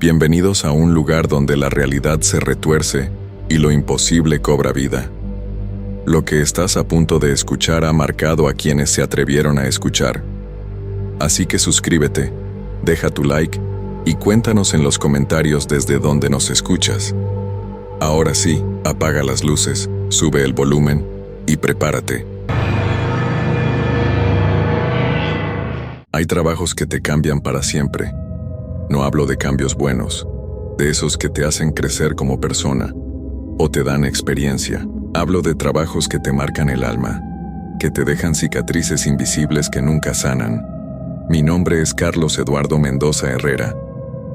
Bienvenidos a un lugar donde la realidad se retuerce y lo imposible cobra vida. Lo que estás a punto de escuchar ha marcado a quienes se atrevieron a escuchar. Así que suscríbete, deja tu like y cuéntanos en los comentarios desde dónde nos escuchas. Ahora sí, apaga las luces, sube el volumen y prepárate. Hay trabajos que te cambian para siempre. No hablo de cambios buenos, de esos que te hacen crecer como persona o te dan experiencia. Hablo de trabajos que te marcan el alma, que te dejan cicatrices invisibles que nunca sanan. Mi nombre es Carlos Eduardo Mendoza Herrera.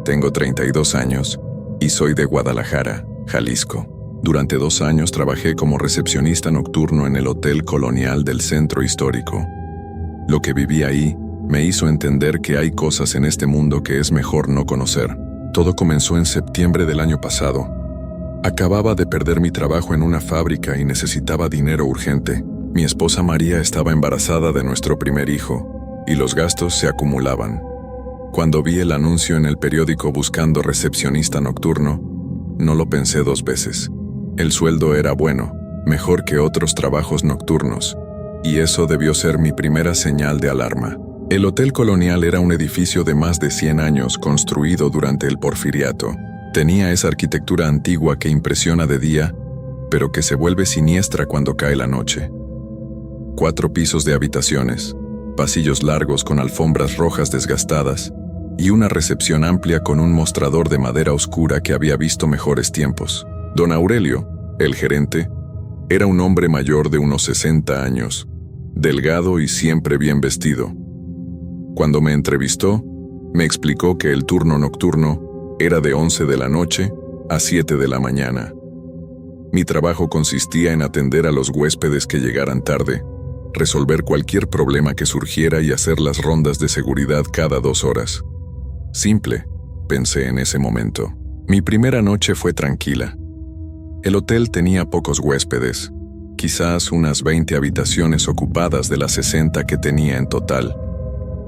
Tengo 32 años y soy de Guadalajara, Jalisco. Durante 2 años trabajé como recepcionista nocturno en el Hotel Colonial del Centro Histórico. Lo que viví ahí me hizo entender que hay cosas en este mundo que es mejor no conocer. Todo comenzó en septiembre del año pasado. Acababa de perder mi trabajo en una fábrica y necesitaba dinero urgente. Mi esposa María estaba embarazada de nuestro primer hijo y los gastos se acumulaban. Cuando vi el anuncio en el periódico buscando recepcionista nocturno, no lo pensé 2 veces. El sueldo era bueno, mejor que otros trabajos nocturnos, y eso debió ser mi primera señal de alarma. El Hotel Colonial era un edificio de más de 100 años construido durante el Porfiriato. Tenía esa arquitectura antigua que impresiona de día, pero que se vuelve siniestra cuando cae la noche. 4 pisos de habitaciones, pasillos largos con alfombras rojas desgastadas y una recepción amplia con un mostrador de madera oscura que había visto mejores tiempos. Don Aurelio, el gerente, era un hombre mayor de unos 60 años, delgado y siempre bien vestido. Cuando me entrevistó, me explicó que el turno nocturno era de 11 de la noche a 7 de la mañana. Mi trabajo consistía en atender a los huéspedes que llegaran tarde, resolver cualquier problema que surgiera y hacer las rondas de seguridad cada 2 horas. Simple, pensé en ese momento. Mi primera noche fue tranquila. El hotel tenía pocos huéspedes, quizás unas 20 habitaciones ocupadas de las 60 que tenía en total.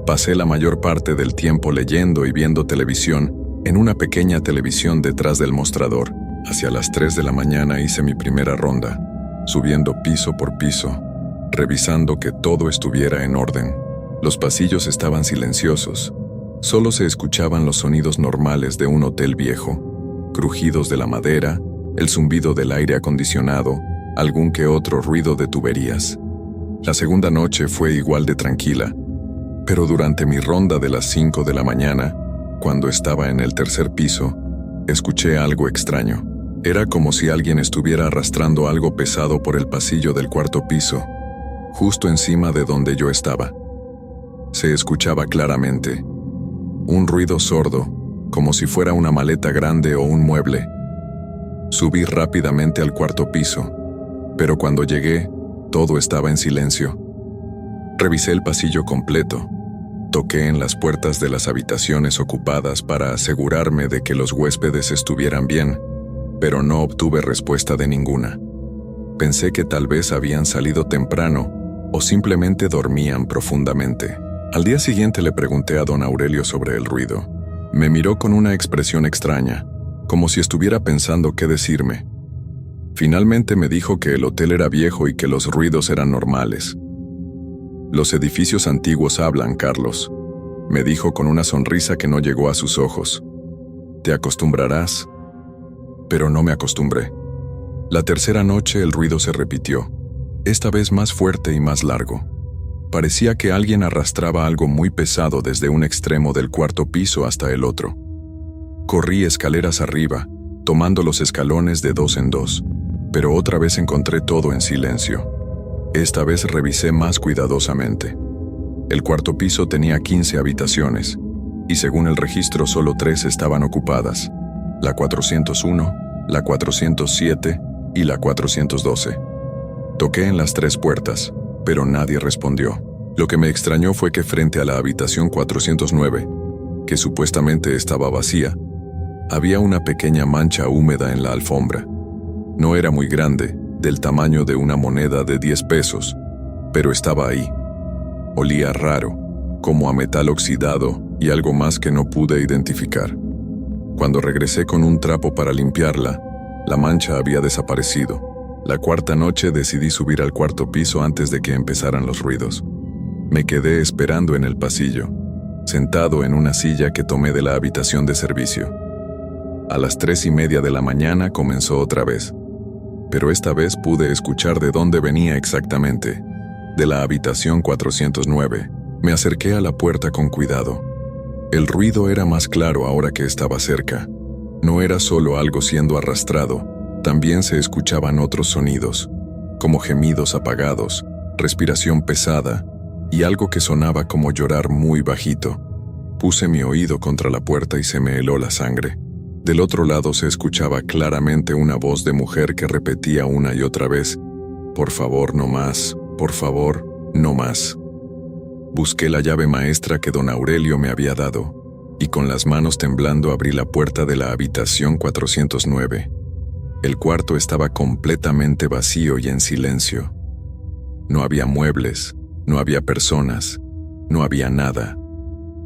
Pasé la mayor parte del tiempo leyendo y viendo televisión en una pequeña televisión detrás del mostrador. Hacia las 3 de la mañana hice mi primera ronda, subiendo piso por piso, revisando que todo estuviera en orden. Los pasillos estaban silenciosos. Solo se escuchaban los sonidos normales de un hotel viejo, crujidos de la madera, el zumbido del aire acondicionado, algún que otro ruido de tuberías. La segunda noche fue igual de tranquila, pero durante mi ronda de las 5 de la mañana, cuando estaba en el 3er piso, escuché algo extraño. Era como si alguien estuviera arrastrando algo pesado por el pasillo del 4.º piso, justo encima de donde yo estaba. Se escuchaba claramente. Un ruido sordo, como si fuera una maleta grande o un mueble. Subí rápidamente al 4.º piso, pero cuando llegué, todo estaba en silencio. Revisé el pasillo completo. Toqué en las puertas de las habitaciones ocupadas para asegurarme de que los huéspedes estuvieran bien, pero no obtuve respuesta de ninguna. Pensé que tal vez habían salido temprano o simplemente dormían profundamente. Al día siguiente le pregunté a don Aurelio sobre el ruido. Me miró con una expresión extraña, como si estuviera pensando qué decirme. Finalmente me dijo que el hotel era viejo y que los ruidos eran normales. Los edificios antiguos hablan, Carlos, me dijo con una sonrisa que no llegó a sus ojos. Te acostumbrarás. Pero no me acostumbré. La tercera noche el ruido se repitió, esta vez más fuerte y más largo. Parecía que alguien arrastraba algo muy pesado desde un extremo del 4.º piso hasta el otro. Corrí escaleras arriba, tomando los escalones de 2 en 2, pero otra vez encontré todo en silencio. Esta vez revisé más cuidadosamente. El 4.º piso tenía 15 habitaciones, y según el registro solo 3 estaban ocupadas, la 401, la 407 y la 412. Toqué en las 3 puertas, pero nadie respondió. Lo que me extrañó fue que frente a la habitación 409, que supuestamente estaba vacía, había una pequeña mancha húmeda en la alfombra. No era muy grande, del tamaño de una moneda de 10 pesos, pero estaba ahí. Olía raro, como a metal oxidado y algo más que no pude identificar. Cuando regresé con un trapo para limpiarla, la mancha había desaparecido. La cuarta noche decidí subir al cuarto piso antes de que empezaran los ruidos. Me quedé esperando en el pasillo, sentado en una silla que tomé de la habitación de servicio. A las 3:30 de la mañana comenzó otra vez, pero esta vez pude escuchar de dónde venía exactamente, de la habitación 409. Me acerqué a la puerta con cuidado. El ruido era más claro ahora que estaba cerca. No era solo algo siendo arrastrado, también se escuchaban otros sonidos, como gemidos apagados, respiración pesada y algo que sonaba como llorar muy bajito. Puse mi oído contra la puerta y se me heló la sangre. Del otro lado se escuchaba claramente una voz de mujer que repetía una y otra vez: «Por favor, no más, por favor, no más». Busqué la llave maestra que don Aurelio me había dado, y con las manos temblando abrí la puerta de la habitación 409. El cuarto estaba completamente vacío y en silencio. No había muebles, no había personas, no había nada.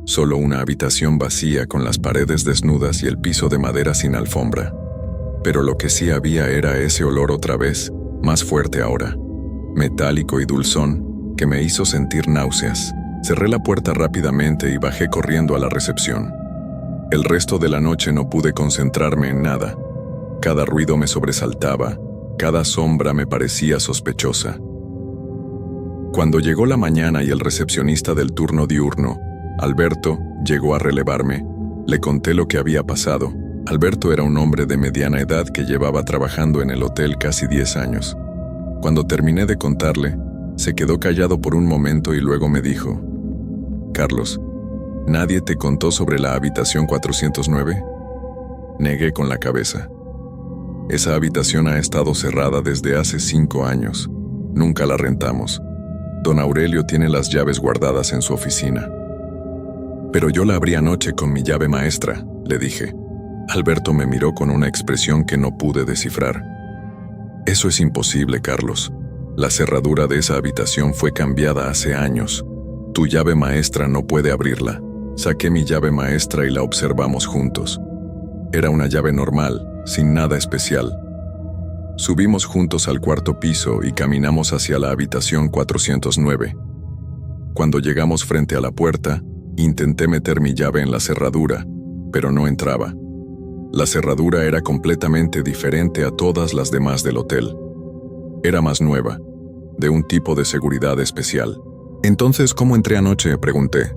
Solo una habitación vacía con las paredes desnudas y el piso de madera sin alfombra. Pero lo que sí había era ese olor otra vez, más fuerte ahora, metálico y dulzón, que me hizo sentir náuseas. Cerré la puerta rápidamente y bajé corriendo a la recepción. El resto de la noche no pude concentrarme en nada. Cada ruido me sobresaltaba, cada sombra me parecía sospechosa. Cuando llegó la mañana y el recepcionista del turno diurno, Alberto, llegó a relevarme, le conté lo que había pasado. Alberto era un hombre de mediana edad que llevaba trabajando en el hotel casi 10 años. Cuando terminé de contarle, se quedó callado por un momento y luego me dijo: «Carlos, ¿nadie te contó sobre la habitación 409? Negué con la cabeza. Esa habitación ha estado cerrada desde hace 5 años. Nunca la rentamos. Don Aurelio tiene las llaves guardadas en su oficina. Pero yo la abrí anoche con mi llave maestra», le dije. Alberto me miró con una expresión que no pude descifrar. «Eso es imposible, Carlos. La cerradura de esa habitación fue cambiada hace años. Tu llave maestra no puede abrirla». Saqué mi llave maestra y la observamos juntos. Era una llave normal, sin nada especial. Subimos juntos al cuarto piso y caminamos hacia la habitación 409. Cuando llegamos frente a la puerta, intenté meter mi llave en la cerradura, pero no entraba. La cerradura era completamente diferente a todas las demás del hotel. Era más nueva, de un tipo de seguridad especial. «Entonces, ¿cómo entré anoche?», pregunté.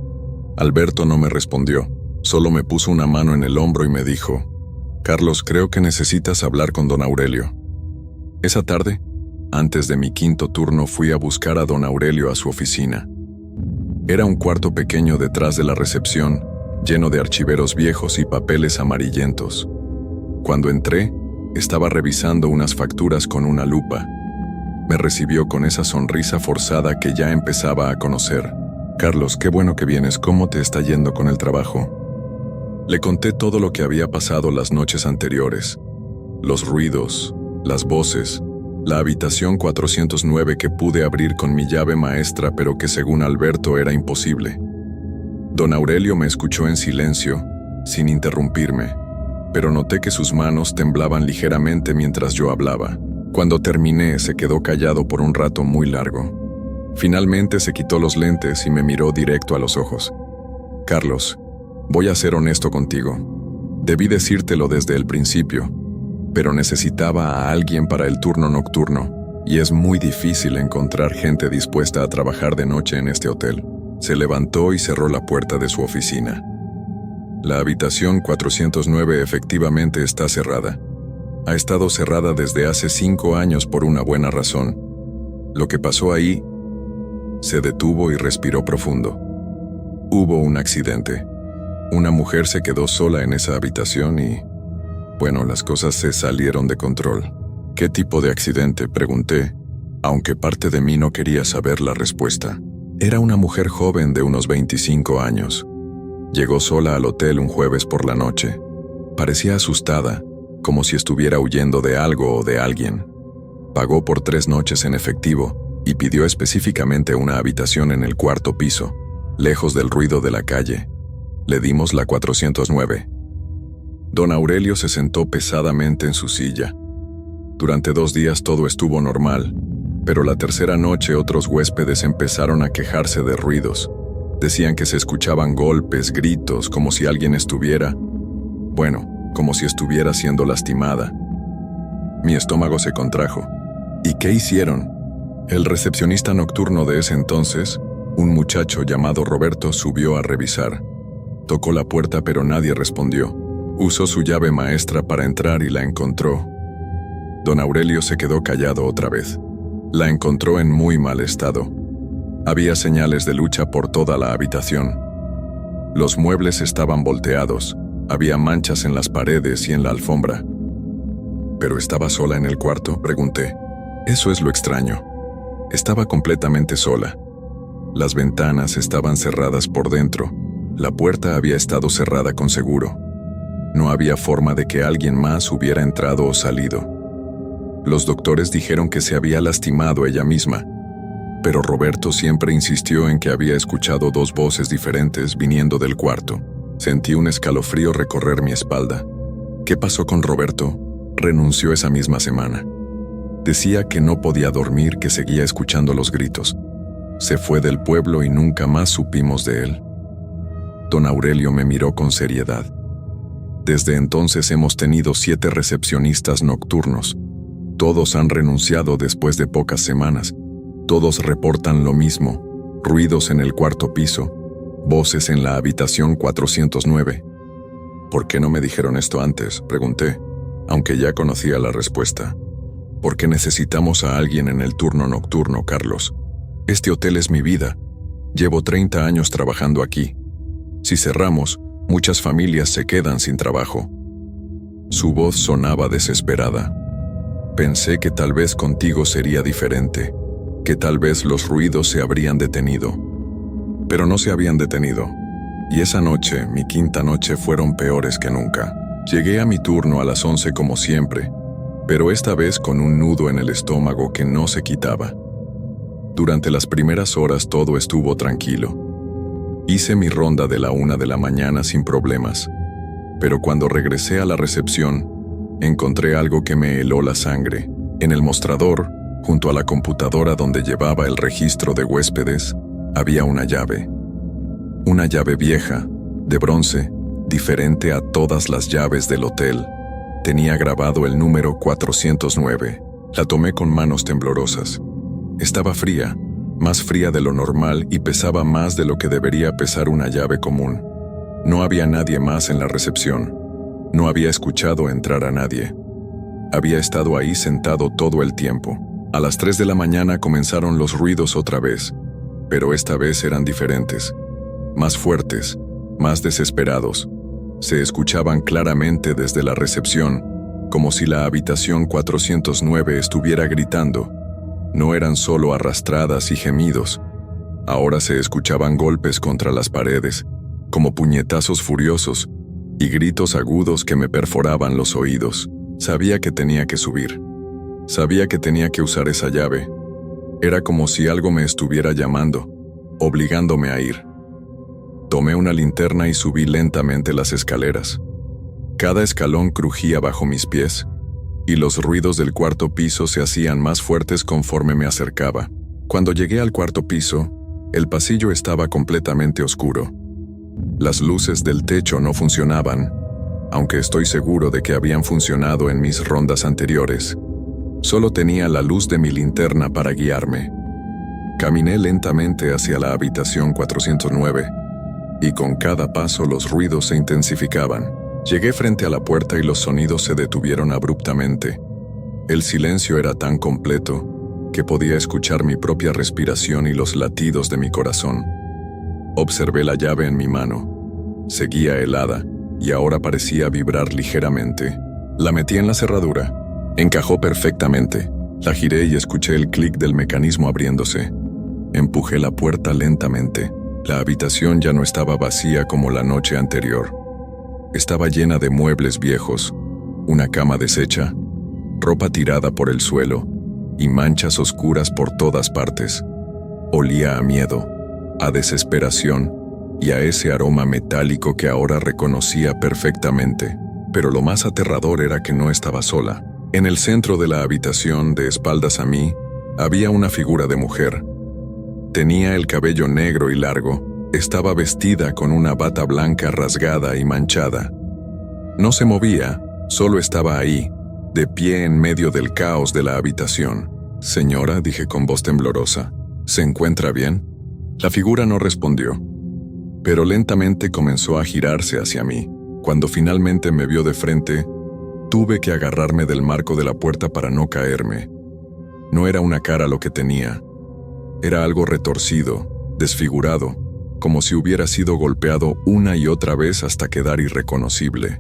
Alberto no me respondió, solo me puso una mano en el hombro y me dijo: «Carlos, creo que necesitas hablar con don Aurelio». Esa tarde, antes de mi quinto turno, fui a buscar a don Aurelio a su oficina. Era un cuarto pequeño detrás de la recepción, lleno de archiveros viejos y papeles amarillentos. Cuando entré, estaba revisando unas facturas con una lupa. Me recibió con esa sonrisa forzada que ya empezaba a conocer. «Carlos, qué bueno que vienes. ¿Cómo te está yendo con el trabajo?». Le conté todo lo que había pasado las noches anteriores. Los ruidos, las voces, la habitación 409 que pude abrir con mi llave maestra pero que según Alberto era imposible. Don Aurelio me escuchó en silencio, sin interrumpirme, pero noté que sus manos temblaban ligeramente mientras yo hablaba. Cuando terminé, se quedó callado por un rato muy largo. Finalmente se quitó los lentes y me miró directo a los ojos. «Carlos, voy a ser honesto contigo. Debí decírtelo desde el principio, pero necesitaba a alguien para el turno nocturno, y es muy difícil encontrar gente dispuesta a trabajar de noche en este hotel». Se levantó y cerró la puerta de su oficina. «La habitación 409 efectivamente está cerrada. Ha estado cerrada desde hace 5 años por una buena razón. Lo que pasó ahí…». Se detuvo y respiró profundo. «Hubo un accidente. Una mujer se quedó sola en esa habitación y… bueno, las cosas se salieron de control». «¿Qué tipo de accidente?», pregunté, aunque parte de mí no quería saber la respuesta. Era una mujer joven de unos 25 años. Llegó sola al hotel un jueves por la noche. Parecía asustada, como si estuviera huyendo de algo o de alguien. Pagó por 3 noches en efectivo y pidió específicamente una habitación en el cuarto piso, lejos del ruido de la calle. Le dimos la 409. Don Aurelio se sentó pesadamente en su silla. Durante 2 días todo estuvo normal, pero la tercera noche otros huéspedes empezaron a quejarse de ruidos. Decían que se escuchaban golpes, gritos, como si alguien estuviera, como si estuviera siendo lastimada. Mi estómago se contrajo. ¿Y qué hicieron? El recepcionista nocturno de ese entonces, un muchacho llamado Roberto, subió a revisar. Tocó la puerta pero nadie respondió. Usó su llave maestra para entrar y la encontró. Don Aurelio se quedó callado otra vez. La encontró en muy mal estado. Había señales de lucha por toda la habitación. Los muebles estaban volteados, había manchas en las paredes y en la alfombra. ¿Pero estaba sola en el cuarto?, pregunté. Eso es lo extraño. Estaba completamente sola. Las ventanas estaban cerradas por dentro. La puerta había estado cerrada con seguro. No había forma de que alguien más hubiera entrado o salido. Los doctores dijeron que se había lastimado ella misma, pero Roberto siempre insistió en que había escuchado 2 voces diferentes viniendo del cuarto. Sentí un escalofrío recorrer mi espalda. ¿Qué pasó con Roberto? Renunció esa misma semana. Decía que no podía dormir, que seguía escuchando los gritos. Se fue del pueblo y nunca más supimos de él. Don Aurelio me miró con seriedad. Desde entonces hemos tenido 7 recepcionistas nocturnos. Todos han renunciado después de pocas semanas. Todos reportan lo mismo: ruidos en el cuarto piso, voces en la habitación 409. ¿Por qué no me dijeron esto antes?, pregunté, aunque ya conocía la respuesta. Porque necesitamos a alguien en el turno nocturno, Carlos. Este hotel es mi vida. Llevo 30 años trabajando aquí. Si cerramos, muchas familias se quedan sin trabajo. Su voz sonaba desesperada. Pensé que tal vez contigo sería diferente, que tal vez los ruidos se habrían detenido. Pero no se habían detenido. Y esa noche, mi 5ª noche, fueron peores que nunca. Llegué a mi turno a las 11 como siempre, pero esta vez con un nudo en el estómago que no se quitaba. Durante las primeras horas todo estuvo tranquilo. Hice mi ronda de la 1 de la mañana sin problemas, pero cuando regresé a la recepción, encontré algo que me heló la sangre. En el mostrador, junto a la computadora donde llevaba el registro de huéspedes, había una llave. Una llave vieja, de bronce, diferente a todas las llaves del hotel. Tenía grabado el número 409. La tomé con manos temblorosas. Estaba fría, más fría de lo normal, y pesaba más de lo que debería pesar una llave común. No había nadie más en la recepción. No había escuchado entrar a nadie. Había estado ahí sentado todo el tiempo. A las 3 de la mañana comenzaron los ruidos otra vez, pero esta vez eran diferentes. Más fuertes, más desesperados. Se escuchaban claramente desde la recepción, como si la habitación 409 estuviera gritando. No eran solo arrastradas y gemidos. Ahora se escuchaban golpes contra las paredes, como puñetazos furiosos, y gritos agudos que me perforaban los oídos. Sabía que tenía que subir. Sabía que tenía que usar esa llave. Era como si algo me estuviera llamando, obligándome a ir. Tomé una linterna y subí lentamente las escaleras. Cada escalón crujía bajo mis pies, y los ruidos del cuarto piso se hacían más fuertes conforme me acercaba. Cuando llegué al cuarto piso, el pasillo estaba completamente oscuro. Las luces del techo no funcionaban, aunque estoy seguro de que habían funcionado en mis rondas anteriores. Solo tenía la luz de mi linterna para guiarme. Caminé lentamente hacia la habitación 409, y con cada paso los ruidos se intensificaban. Llegué frente a la puerta y los sonidos se detuvieron abruptamente. El silencio era tan completo que podía escuchar mi propia respiración y los latidos de mi corazón. Observé la llave en mi mano. Seguía helada y ahora parecía vibrar ligeramente. La metí en la cerradura. Encajó perfectamente. La giré y escuché el clic del mecanismo abriéndose. Empujé la puerta lentamente. La habitación ya no estaba vacía como la noche anterior. Estaba llena de muebles viejos, una cama deshecha, ropa tirada por el suelo y manchas oscuras por todas partes. Olía a miedo, a desesperación y a ese aroma metálico que ahora reconocía perfectamente. Pero lo más aterrador era que no estaba sola. En el centro de la habitación, de espaldas a mí, había una figura de mujer. Tenía el cabello negro y largo, estaba vestida con una bata blanca rasgada y manchada. No se movía, solo estaba ahí, de pie en medio del caos de la habitación. «Señora», dije con voz temblorosa, «¿se encuentra bien?». La figura no respondió, pero lentamente comenzó a girarse hacia mí. Cuando finalmente me vio de frente, tuve que agarrarme del marco de la puerta para no caerme. No era una cara lo que tenía. Era algo retorcido, desfigurado, como si hubiera sido golpeado una y otra vez hasta quedar irreconocible.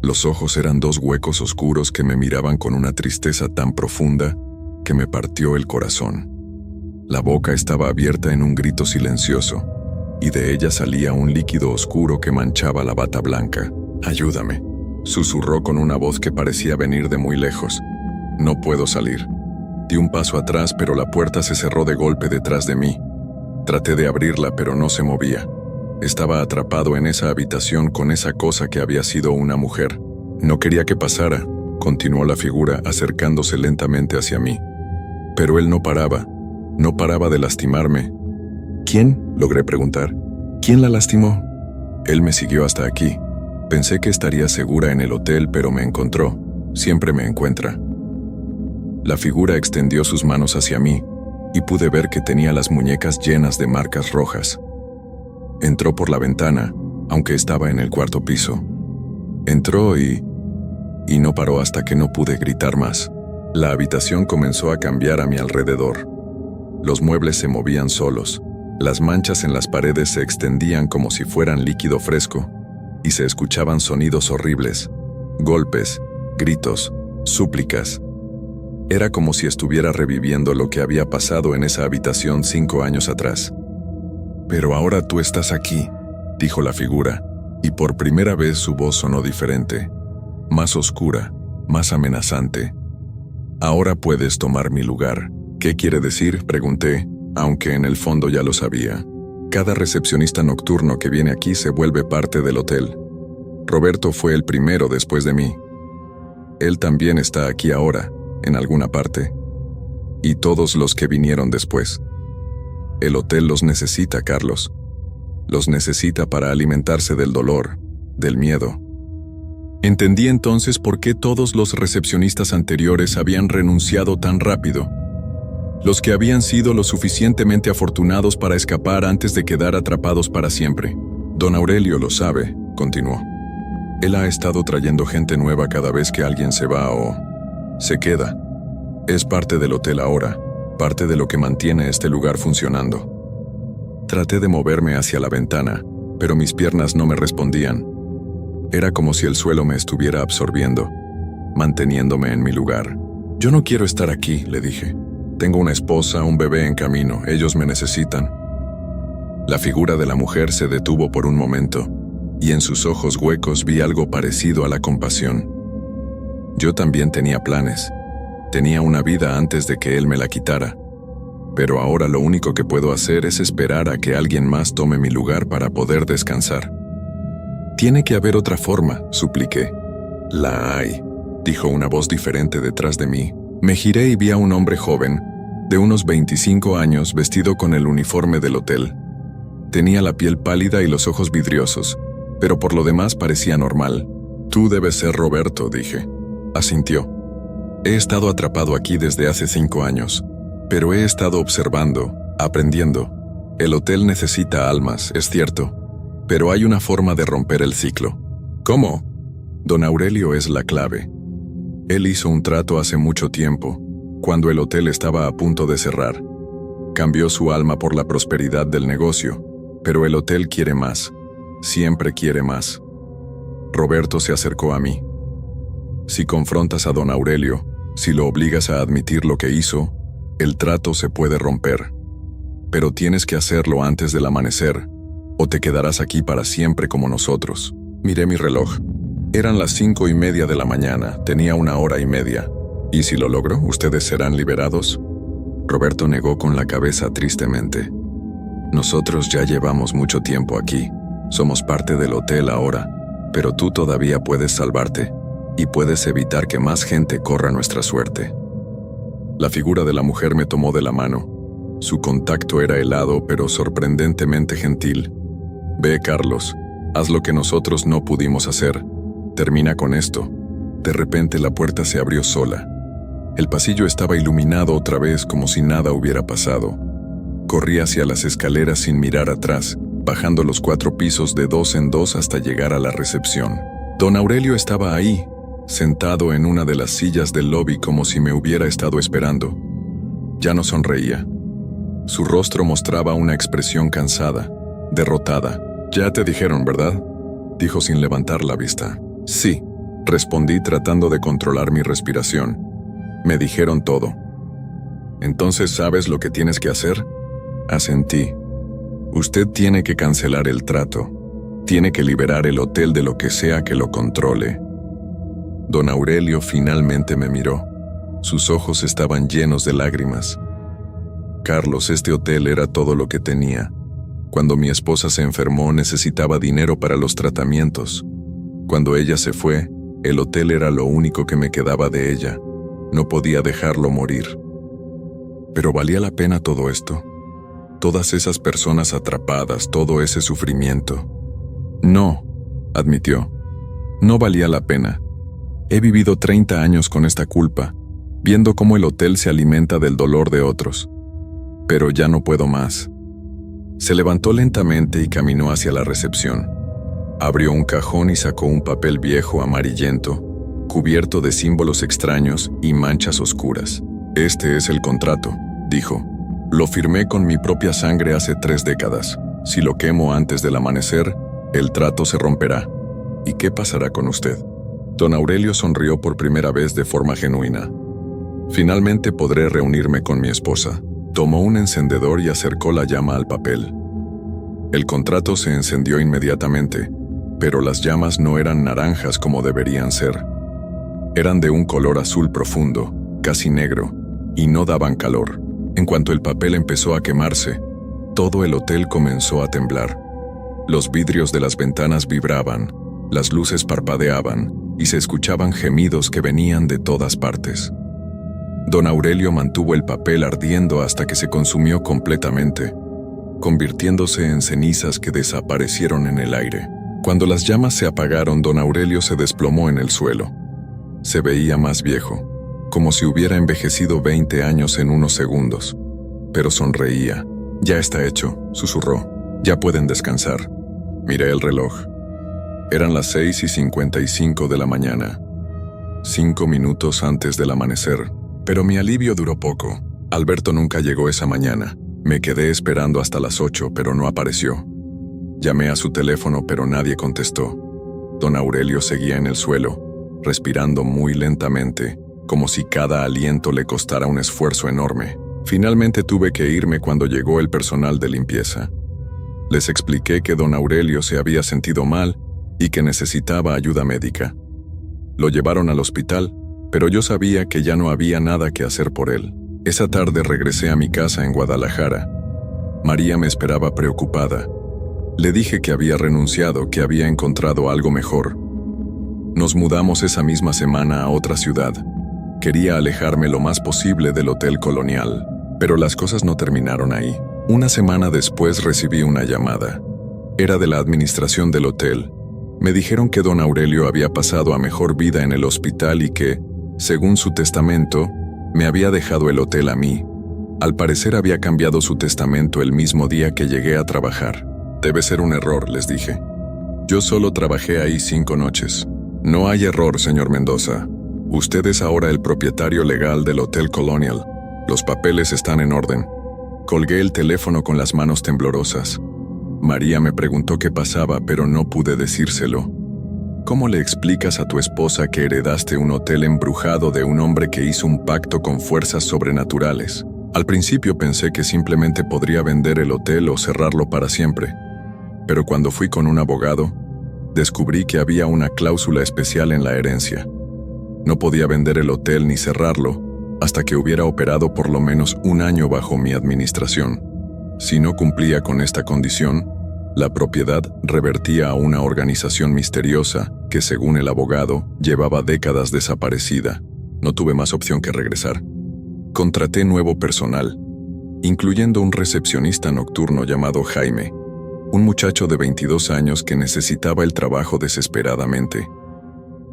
Los ojos eran dos huecos oscuros que me miraban con una tristeza tan profunda que me partió el corazón. La boca estaba abierta en un grito silencioso, y de ella salía un líquido oscuro que manchaba la bata blanca. «Ayúdame», susurró con una voz que parecía venir de muy lejos. «No puedo salir». Di un paso atrás, pero la puerta se cerró de golpe detrás de mí. Traté de abrirla, pero no se movía. Estaba atrapado en esa habitación con esa cosa que había sido una mujer. «No quería que pasara», continuó la figura acercándose lentamente hacia mí. Pero él no paraba de lastimarme. «¿Quién?», logré preguntar. «¿Quién la lastimó?». Él me siguió hasta aquí. Pensé que estaría segura en el hotel, pero me encontró. Siempre me encuentra. La figura extendió sus manos hacia mí, y pude ver que tenía las muñecas llenas de marcas rojas. Entró por la ventana, aunque estaba en el cuarto piso. Entró y no paró hasta que no pude gritar más. La habitación comenzó a cambiar a mi alrededor. Los muebles se movían solos. Las manchas en las paredes se extendían como si fueran líquido fresco, y se escuchaban sonidos horribles, golpes, gritos, súplicas. Era como si estuviera reviviendo lo que había pasado en esa habitación 5 años atrás. «Pero ahora tú estás aquí», dijo la figura, y por primera vez su voz sonó diferente, más oscura, más amenazante. «Ahora puedes tomar mi lugar». «¿Qué quiere decir?», pregunté, aunque en el fondo ya lo sabía. Cada recepcionista nocturno que viene aquí se vuelve parte del hotel. Roberto fue el primero después de mí. Él también está aquí ahora, en alguna parte. Y todos los que vinieron después. El hotel los necesita, Carlos. Los necesita para alimentarse del dolor, del miedo. Entendí entonces por qué todos los recepcionistas anteriores habían renunciado tan rápido. Los que habían sido lo suficientemente afortunados para escapar antes de quedar atrapados para siempre. «Don Aurelio lo sabe», continuó. «Él ha estado trayendo gente nueva cada vez que alguien se va o se queda. Es parte del hotel ahora, parte de lo que mantiene este lugar funcionando». Traté de moverme hacia la ventana, pero mis piernas no me respondían. Era como si el suelo me estuviera absorbiendo, manteniéndome en mi lugar. «Yo no quiero estar aquí», le dije. «Tengo una esposa, un bebé en camino, ellos me necesitan». La figura de la mujer se detuvo por un momento, y en sus ojos huecos vi algo parecido a la compasión. Yo también tenía planes. Tenía una vida antes de que él me la quitara. Pero ahora lo único que puedo hacer es esperar a que alguien más tome mi lugar para poder descansar. «Tiene que haber otra forma», supliqué. «La hay», dijo una voz diferente detrás de mí. Me giré y vi a un hombre joven, de unos 25 años, vestido con el uniforme del hotel. Tenía la piel pálida y los ojos vidriosos, pero por lo demás parecía normal. «Tú debes ser Roberto», dije. Asintió. «He estado atrapado aquí desde hace 5 años, pero he estado observando, aprendiendo. El hotel necesita almas, es cierto, pero hay una forma de romper el ciclo». «¿Cómo?». «Don Aurelio es la clave. Él hizo un trato hace mucho tiempo, cuando el hotel estaba a punto de cerrar. Cambió su alma por la prosperidad del negocio, pero el hotel quiere más. Siempre quiere más». Roberto se acercó a mí. «Si confrontas a don Aurelio, si lo obligas a admitir lo que hizo, el trato se puede romper. Pero tienes que hacerlo antes del amanecer, o te quedarás aquí para siempre como nosotros». Miré mi reloj. Eran las 5:30 de la mañana, tenía 1 hora y media. «¿Y si lo logro, ustedes serán liberados?». Roberto negó con la cabeza tristemente. «Nosotros ya llevamos mucho tiempo aquí. Somos parte del hotel ahora. Pero tú todavía puedes salvarte y puedes evitar que más gente corra nuestra suerte. La figura de la mujer me tomó de la mano. Su contacto era helado pero sorprendentemente gentil. Ve, Carlos, haz lo que nosotros no pudimos hacer. Termina con esto. De repente la puerta se abrió sola. El pasillo estaba iluminado otra vez como si nada hubiera pasado. Corrí hacia las escaleras sin mirar atrás, bajando los 4 pisos de 2 en 2 hasta llegar a la recepción. Don Aurelio estaba ahí, sentado en una de las sillas del lobby como si me hubiera estado esperando. Ya no sonreía. Su rostro mostraba una expresión cansada, derrotada. «Ya te dijeron, ¿verdad?», dijo sin levantar la vista. «Sí», respondí tratando de controlar mi respiración. «Me dijeron todo». «¿Entonces sabes lo que tienes que hacer?», asentí. «Usted tiene que cancelar el trato. Tiene que liberar el hotel de lo que sea que lo controle». Don Aurelio finalmente me miró. Sus ojos estaban llenos de lágrimas. «Carlos, este hotel era todo lo que tenía. Cuando mi esposa se enfermó necesitaba dinero para los tratamientos. Cuando ella se fue, el hotel era lo único que me quedaba de ella. No podía dejarlo morir». ¿Pero valía la pena todo esto? Todas esas personas atrapadas, todo ese sufrimiento. «No», admitió. «No valía la pena. He vivido 30 años con esta culpa, viendo cómo el hotel se alimenta del dolor de otros. Pero ya no puedo más». Se levantó lentamente y caminó hacia la recepción. Abrió un cajón y sacó un papel viejo amarillento, cubierto de símbolos extraños y manchas oscuras. «Este es el contrato», dijo. «Lo firmé con mi propia sangre hace 3 décadas. Si lo quemo antes del amanecer, el trato se romperá. ¿Y qué pasará con usted?». Don Aurelio sonrió por primera vez de forma genuina. «Finalmente podré reunirme con mi esposa». Tomó un encendedor y acercó la llama al papel. El contrato se encendió inmediatamente, pero las llamas no eran naranjas como deberían ser. Eran de un color azul profundo, casi negro, y no daban calor. En cuanto el papel empezó a quemarse, todo el hotel comenzó a temblar. Los vidrios de las ventanas vibraban, las luces parpadeaban, y se escuchaban gemidos que venían de todas partes. Don Aurelio mantuvo el papel ardiendo hasta que se consumió completamente, convirtiéndose en cenizas que desaparecieron en el aire. Cuando las llamas se apagaron, don Aurelio se desplomó en el suelo. Se veía más viejo, como si hubiera envejecido 20 años en unos segundos. Pero sonreía. «Ya está hecho», susurró. «Ya pueden descansar». Miré el reloj. Eran las 6:55 de la mañana, 5 minutos antes del amanecer. Pero mi alivio duró poco. Alberto nunca llegó esa mañana. Me quedé esperando hasta las 8, pero no apareció. Llamé a su teléfono, pero nadie contestó. Don Aurelio seguía en el suelo, respirando muy lentamente, como si cada aliento le costara un esfuerzo enorme. Finalmente tuve que irme cuando llegó el personal de limpieza. Les expliqué que don Aurelio se había sentido mal y que necesitaba ayuda médica. Lo llevaron al hospital, pero yo sabía que ya no había nada que hacer por él. Esa tarde regresé a mi casa en Guadalajara. María me esperaba preocupada. Le dije que había renunciado, que había encontrado algo mejor. Nos mudamos esa misma semana a otra ciudad. Quería alejarme lo más posible del Hotel Colonial, pero las cosas no terminaron ahí. Una semana después recibí una llamada. Era de la administración del hotel. Me dijeron que don Aurelio había pasado a mejor vida en el hospital y que, según su testamento, me había dejado el hotel a mí. Al parecer había cambiado su testamento el mismo día que llegué a trabajar. «Debe ser un error», les dije. «Yo solo trabajé ahí 5 noches». «No hay error, señor Mendoza. Usted es ahora el propietario legal del Hotel Colonial. Los papeles están en orden». Colgué el teléfono con las manos temblorosas. María me preguntó qué pasaba, pero no pude decírselo. ¿Cómo le explicas a tu esposa que heredaste un hotel embrujado de un hombre que hizo un pacto con fuerzas sobrenaturales? Al principio pensé que simplemente podría vender el hotel o cerrarlo para siempre. Pero cuando fui con un abogado, descubrí que había una cláusula especial en la herencia. No podía vender el hotel ni cerrarlo hasta que hubiera operado por lo menos 1 año bajo mi administración. Si no cumplía con esta condición, La propiedad revertía a una organización misteriosa que, según el abogado, llevaba décadas desaparecida. No tuve más opción que regresar. Contraté nuevo personal, incluyendo un recepcionista nocturno llamado Jaime, un muchacho de 22 años que necesitaba el trabajo desesperadamente.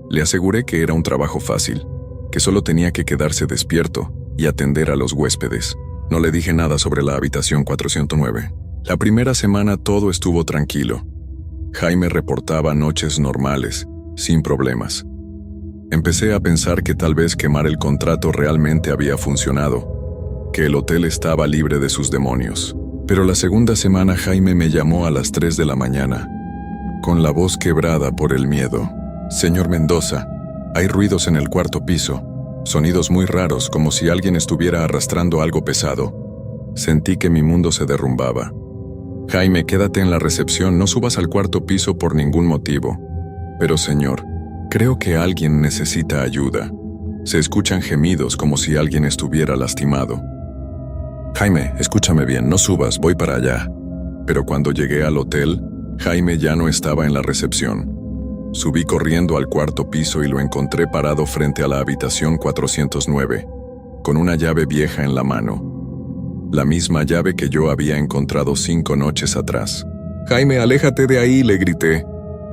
Le aseguré que era un trabajo fácil, que solo tenía que quedarse despierto y atender a los huéspedes. No le dije nada sobre la habitación 409. La primera semana todo estuvo tranquilo. Jaime reportaba noches normales, sin problemas. Empecé a pensar que tal vez quemar el contrato realmente había funcionado, que el hotel estaba libre de sus demonios. Pero la segunda semana Jaime me llamó a las 3 de la mañana, con la voz quebrada por el miedo. «Señor Mendoza, hay ruidos en el cuarto piso, sonidos muy raros como si alguien estuviera arrastrando algo pesado». Sentí que mi mundo se derrumbaba. «Jaime, quédate en la recepción, no subas al cuarto piso por ningún motivo». «Pero señor, creo que alguien necesita ayuda. Se escuchan gemidos como si alguien estuviera lastimado». «Jaime, escúchame bien, no subas, voy para allá». Pero cuando llegué al hotel, Jaime ya no estaba en la recepción. Subí corriendo al cuarto piso y lo encontré parado frente a la habitación 409, con una llave vieja en la mano. La misma llave que yo había encontrado 5 noches atrás. «Jaime, aléjate de ahí», le grité.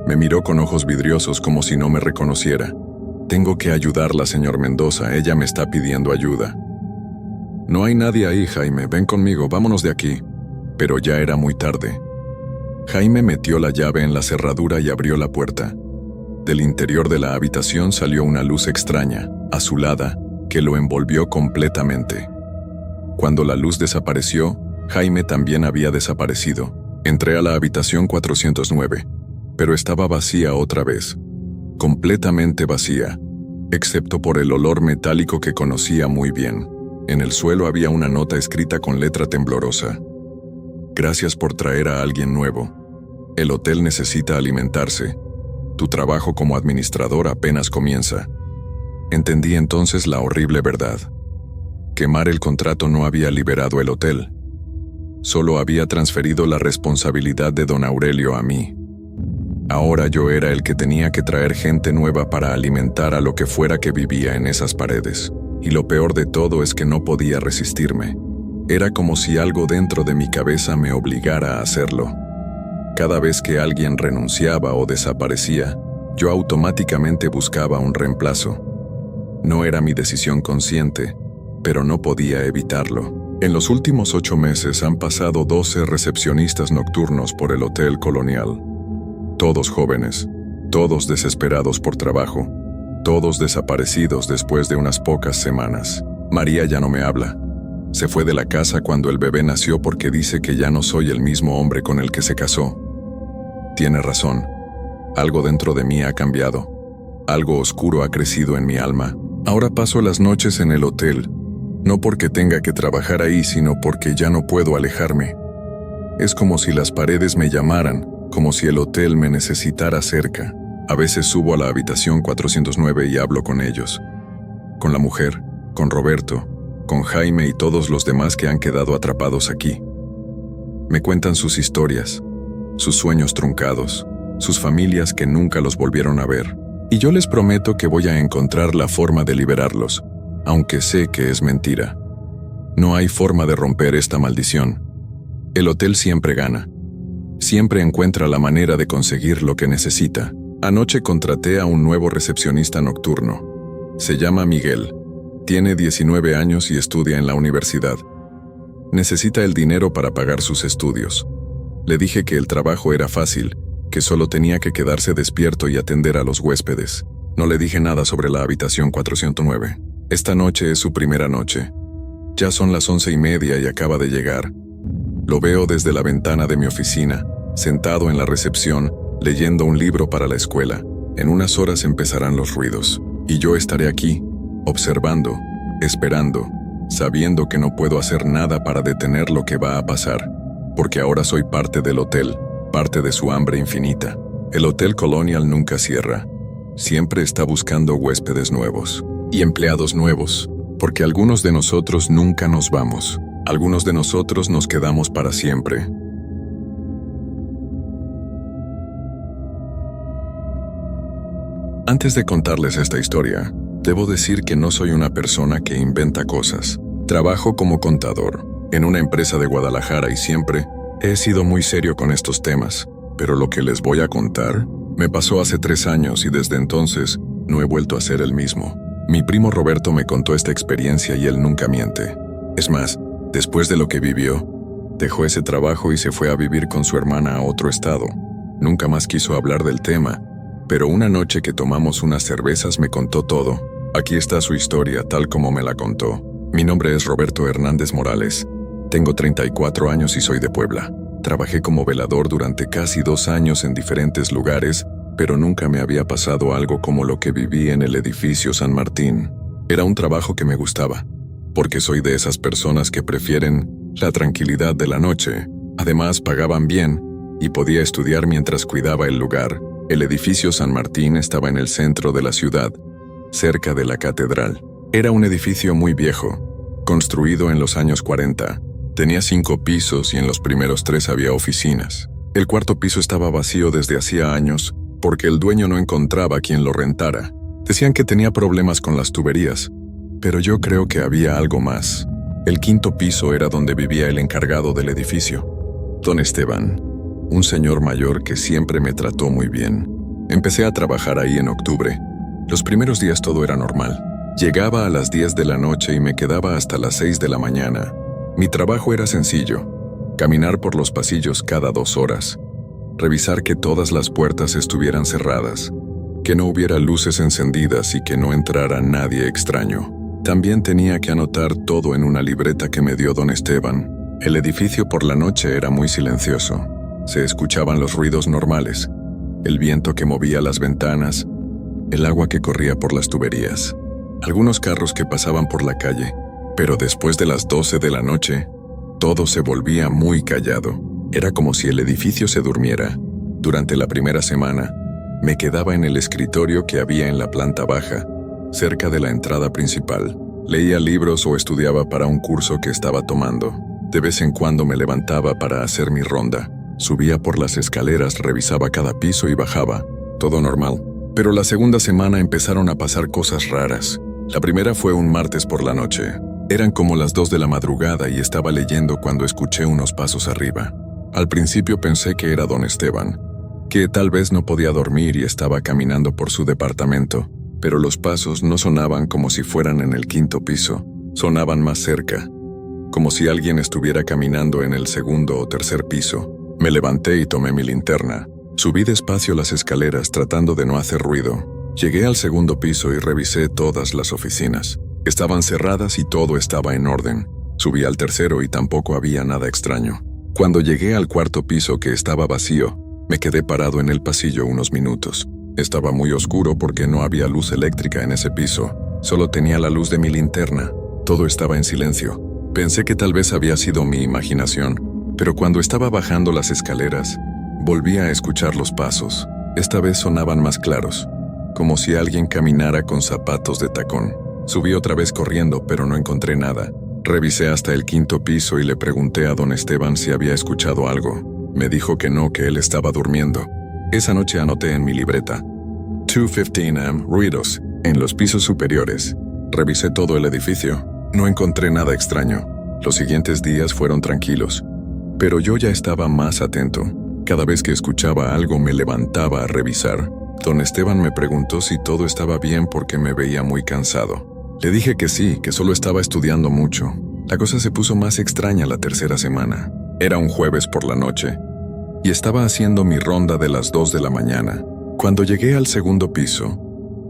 Me miró con ojos vidriosos como si no me reconociera. «Tengo que ayudarla, señor Mendoza, ella me está pidiendo ayuda». «No hay nadie ahí, Jaime, ven conmigo, vámonos de aquí». Pero ya era muy tarde. Jaime metió la llave en la cerradura y abrió la puerta. Del interior de la habitación salió una luz extraña, azulada, que lo envolvió completamente. Cuando la luz desapareció, Jaime también había desaparecido. Entré a la habitación 409, pero estaba vacía otra vez. Completamente vacía, excepto por el olor metálico que conocía muy bien. En el suelo había una nota escrita con letra temblorosa. «Gracias por traer a alguien nuevo. El hotel necesita alimentarse. Tu trabajo como administrador apenas comienza». Entendí entonces la horrible verdad. Quemar el contrato no había liberado el hotel. Solo había transferido la responsabilidad de don Aurelio a mí. Ahora yo era el que tenía que traer gente nueva para alimentar a lo que fuera que vivía en esas paredes. Y lo peor de todo es que no podía resistirme. Era como si algo dentro de mi cabeza me obligara a hacerlo. Cada vez que alguien renunciaba o desaparecía, yo automáticamente buscaba un reemplazo. No era mi decisión consciente, pero no podía evitarlo. En los últimos 8 meses han pasado 12 recepcionistas nocturnos por el Hotel Colonial. Todos jóvenes, todos desesperados por trabajo, todos desaparecidos después de unas pocas semanas. María ya no me habla. Se fue de la casa cuando el bebé nació porque dice que ya no soy el mismo hombre con el que se casó. Tiene razón. Algo dentro de mí ha cambiado. Algo oscuro ha crecido en mi alma. Ahora paso las noches en el hotel, no porque tenga que trabajar ahí, sino porque ya no puedo alejarme. Es como si las paredes me llamaran, como si el hotel me necesitara cerca. A veces subo a la habitación 409 y hablo con ellos. Con la mujer, con Roberto, con Jaime y todos los demás que han quedado atrapados aquí. Me cuentan sus historias, sus sueños truncados, sus familias que nunca los volvieron a ver. Y yo les prometo que voy a encontrar la forma de liberarlos, aunque sé que es mentira. No hay forma de romper esta maldición. El hotel siempre gana. Siempre encuentra la manera de conseguir lo que necesita. Anoche contraté a un nuevo recepcionista nocturno. Se llama Miguel. Tiene 19 años y estudia en la universidad. Necesita el dinero para pagar sus estudios. Le dije que el trabajo era fácil, que solo tenía que quedarse despierto y atender a los huéspedes. No le dije nada sobre la habitación 409. Esta noche es su primera noche. Ya son las 11:30 y acaba de llegar. Lo veo desde la ventana de mi oficina, sentado en la recepción, leyendo un libro para la escuela. En unas horas empezarán los ruidos, y yo estaré aquí, observando, esperando, sabiendo que no puedo hacer nada para detener lo que va a pasar, porque ahora soy parte del hotel, parte de su hambre infinita. El Hotel Colonial nunca cierra. Siempre está buscando huéspedes nuevos y empleados nuevos, porque algunos de nosotros nunca nos vamos. Algunos de nosotros nos quedamos para siempre. Antes de contarles esta historia, debo decir que no soy una persona que inventa cosas. Trabajo como contador en una empresa de Guadalajara y siempre he sido muy serio con estos temas, pero lo que les voy a contar me pasó hace 3 años y desde entonces no he vuelto a ser el mismo. Mi primo Roberto me contó esta experiencia y él nunca miente. Es más, después de lo que vivió, dejó ese trabajo y se fue a vivir con su hermana a otro estado. Nunca más quiso hablar del tema, pero una noche que tomamos unas cervezas me contó todo. Aquí está su historia tal como me la contó. Mi nombre es Roberto Hernández Morales. Tengo 34 años y soy de Puebla. Trabajé como velador durante casi 2 años en diferentes lugares, pero nunca me había pasado algo como lo que viví en el edificio San Martín. Era un trabajo que me gustaba, porque soy de esas personas que prefieren la tranquilidad de la noche. Además, pagaban bien y podía estudiar mientras cuidaba el lugar. El edificio San Martín estaba en el centro de la ciudad, cerca de la catedral. Era un edificio muy viejo, construido en los años 40. Tenía 5 pisos y en los primeros 3 había oficinas. El cuarto piso estaba vacío desde hacía años porque el dueño no encontraba quien lo rentara. Decían que tenía problemas con las tuberías, pero yo creo que había algo más. El 5.º piso era donde vivía el encargado del edificio, don Esteban, un señor mayor que siempre me trató muy bien. Empecé a trabajar ahí en octubre. Los primeros días todo era normal. Llegaba a las 10 de la noche y me quedaba hasta las 6 de la mañana. Mi trabajo era sencillo: caminar por los pasillos cada 2 horas, revisar que todas las puertas estuvieran cerradas, que no hubiera luces encendidas y que no entrara nadie extraño. También tenía que anotar todo en una libreta que me dio don Esteban. El edificio por la noche era muy silencioso. Se escuchaban los ruidos normales, el viento que movía las ventanas, el agua que corría por las tuberías, algunos carros que pasaban por la calle. Pero después de las 12 de la noche, todo se volvía muy callado. Era como si el edificio se durmiera. Durante la primera semana, me quedaba en el escritorio que había en la planta baja, cerca de la entrada principal. Leía libros o estudiaba para un curso que estaba tomando. De vez en cuando me levantaba para hacer mi ronda. Subía por las escaleras, revisaba cada piso y bajaba. Todo normal. Pero la segunda semana empezaron a pasar cosas raras. La primera fue un martes por la noche. Eran como las 2 de la madrugada y estaba leyendo cuando escuché unos pasos arriba. Al principio pensé que era don Esteban, que tal vez no podía dormir y estaba caminando por su departamento, pero los pasos no sonaban como si fueran en el 5.º piso, sonaban más cerca, como si alguien estuviera caminando en el 2.º o 3.er piso. Me levanté y tomé mi linterna. Subí despacio las escaleras tratando de no hacer ruido. Llegué al 2.º piso y revisé todas las oficinas. Estaban cerradas y todo estaba en orden. Subí al 3.º y tampoco había nada extraño. Cuando llegué al 4.º piso, que estaba vacío, me quedé parado en el pasillo unos minutos. Estaba muy oscuro porque no había luz eléctrica en ese piso. Solo tenía la luz de mi linterna. Todo estaba en silencio. Pensé que tal vez había sido mi imaginación, pero cuando estaba bajando las escaleras, volví a escuchar los pasos. Esta vez sonaban más claros, como si alguien caminara con zapatos de tacón. Subí otra vez corriendo, pero no encontré nada. Revisé hasta el 5.º piso y le pregunté a don Esteban si había escuchado algo. Me dijo que no, que él estaba durmiendo. Esa noche anoté en mi libreta: 2:15 am, ruidos, en los pisos superiores. Revisé todo el edificio. No encontré nada extraño. Los siguientes días fueron tranquilos, pero yo ya estaba más atento. Cada vez que escuchaba algo me levantaba a revisar. Don Esteban me preguntó si todo estaba bien porque me veía muy cansado. Le dije que sí, que solo estaba estudiando mucho. La cosa se puso más extraña la 3.ª semana. Era un jueves por la noche, y estaba haciendo mi ronda de las 2 de la mañana. Cuando llegué al 2.º piso,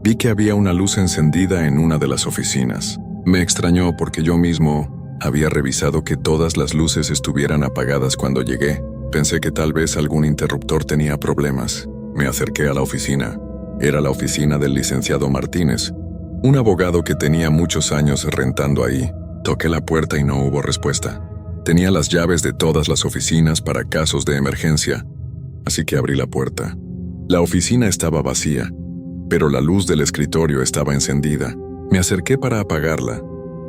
vi que había una luz encendida en una de las oficinas. Me extrañó porque yo mismo había revisado que todas las luces estuvieran apagadas cuando llegué. Pensé que tal vez algún interruptor tenía problemas. Me acerqué a la oficina. Era la oficina del licenciado Martínez, un abogado que tenía muchos años rentando ahí. Toqué la puerta y no hubo respuesta. Tenía las llaves de todas las oficinas para casos de emergencia, así que abrí la puerta. La oficina estaba vacía, pero la luz del escritorio estaba encendida. Me acerqué para apagarla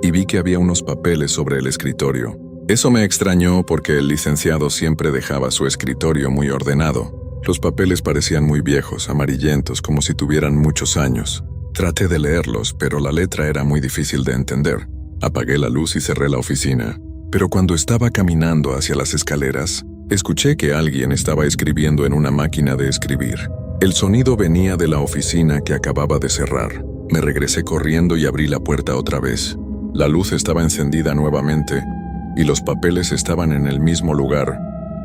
y vi que había unos papeles sobre el escritorio. Eso me extrañó porque el licenciado siempre dejaba su escritorio muy ordenado. Los papeles parecían muy viejos, amarillentos, como si tuvieran muchos años. Traté de leerlos, pero la letra era muy difícil de entender. Apagué la luz y cerré la oficina. Pero cuando estaba caminando hacia las escaleras, escuché que alguien estaba escribiendo en una máquina de escribir. El sonido venía de la oficina que acababa de cerrar. Me regresé corriendo y abrí la puerta otra vez. La luz estaba encendida nuevamente y los papeles estaban en el mismo lugar,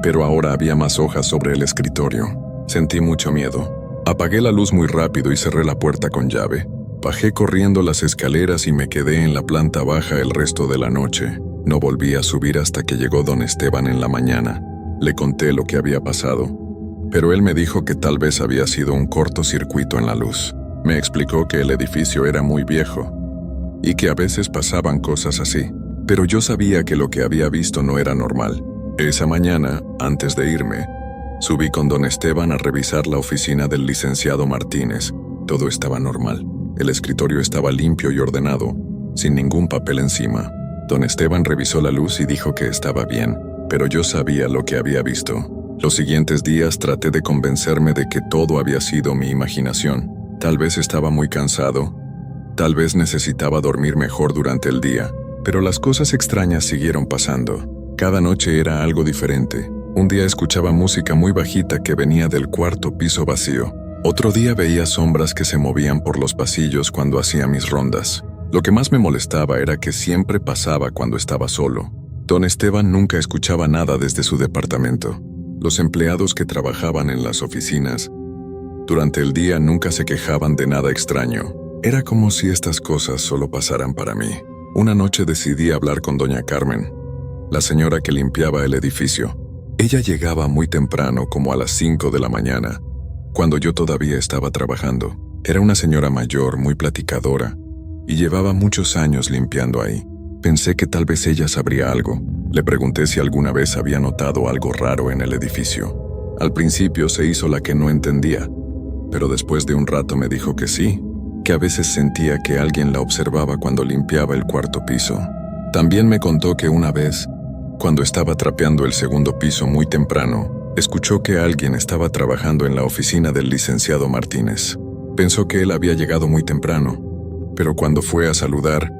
pero ahora había más hojas sobre el escritorio. Sentí mucho miedo. Apagué la luz muy rápido y cerré la puerta con llave. Bajé corriendo las escaleras y me quedé en la planta baja el resto de la noche. No volví a subir hasta que llegó don Esteban en la mañana. Le conté lo que había pasado, pero él me dijo que tal vez había sido un cortocircuito en la luz. Me explicó que el edificio era muy viejo y que a veces pasaban cosas así, pero yo sabía que lo que había visto no era normal. Esa mañana, antes de irme, subí con don Esteban a revisar la oficina del licenciado Martínez. Todo estaba normal. El escritorio estaba limpio y ordenado, sin ningún papel encima. Don Esteban revisó la luz y dijo que estaba bien, pero yo sabía lo que había visto. Los siguientes días traté de convencerme de que todo había sido mi imaginación. Tal vez estaba muy cansado, tal vez necesitaba dormir mejor durante el día, pero las cosas extrañas siguieron pasando. Cada noche era algo diferente. Un día escuchaba música muy bajita que venía del cuarto piso vacío. Otro día veía sombras que se movían por los pasillos cuando hacía mis rondas. Lo que más me molestaba era que siempre pasaba cuando estaba solo. Don Esteban nunca escuchaba nada desde su departamento. Los empleados que trabajaban en las oficinas durante el día nunca se quejaban de nada extraño. Era como si estas cosas solo pasaran para mí. Una noche decidí hablar con doña Carmen, la señora que limpiaba el edificio. Ella llegaba muy temprano, como a las 5 de la mañana, cuando yo todavía estaba trabajando. Era una señora mayor, muy platicadora, y llevaba muchos años limpiando ahí. Pensé que tal vez ella sabría algo. Le pregunté si alguna vez había notado algo raro en el edificio. Al principio se hizo la que no entendía, pero después de un rato me dijo que sí, que a veces sentía que alguien la observaba cuando limpiaba el cuarto piso. También me contó que una vez, cuando estaba trapeando el segundo piso muy temprano, escuchó que alguien estaba trabajando en la oficina del licenciado Martínez. Pensó que él había llegado muy temprano, pero cuando fue a saludar,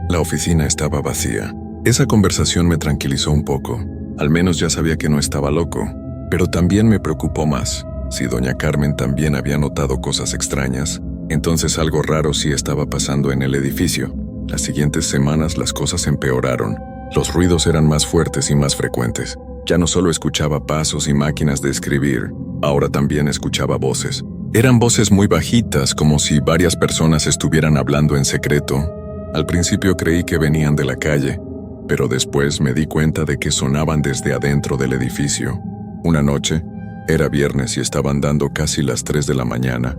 la oficina estaba vacía. Esa conversación me tranquilizó un poco. Al menos ya sabía que no estaba loco, pero también me preocupó más. Si doña Carmen también había notado cosas extrañas, entonces algo raro sí estaba pasando en el edificio. Las siguientes semanas las cosas empeoraron. Los ruidos eran más fuertes y más frecuentes. Ya no solo escuchaba pasos y máquinas de escribir, ahora también escuchaba voces. Eran voces muy bajitas, como si varias personas estuvieran hablando en secreto. Al principio creí que venían de la calle, pero después me di cuenta de que sonaban desde adentro del edificio. Una noche, era viernes y estaban dando casi las 3 de la mañana.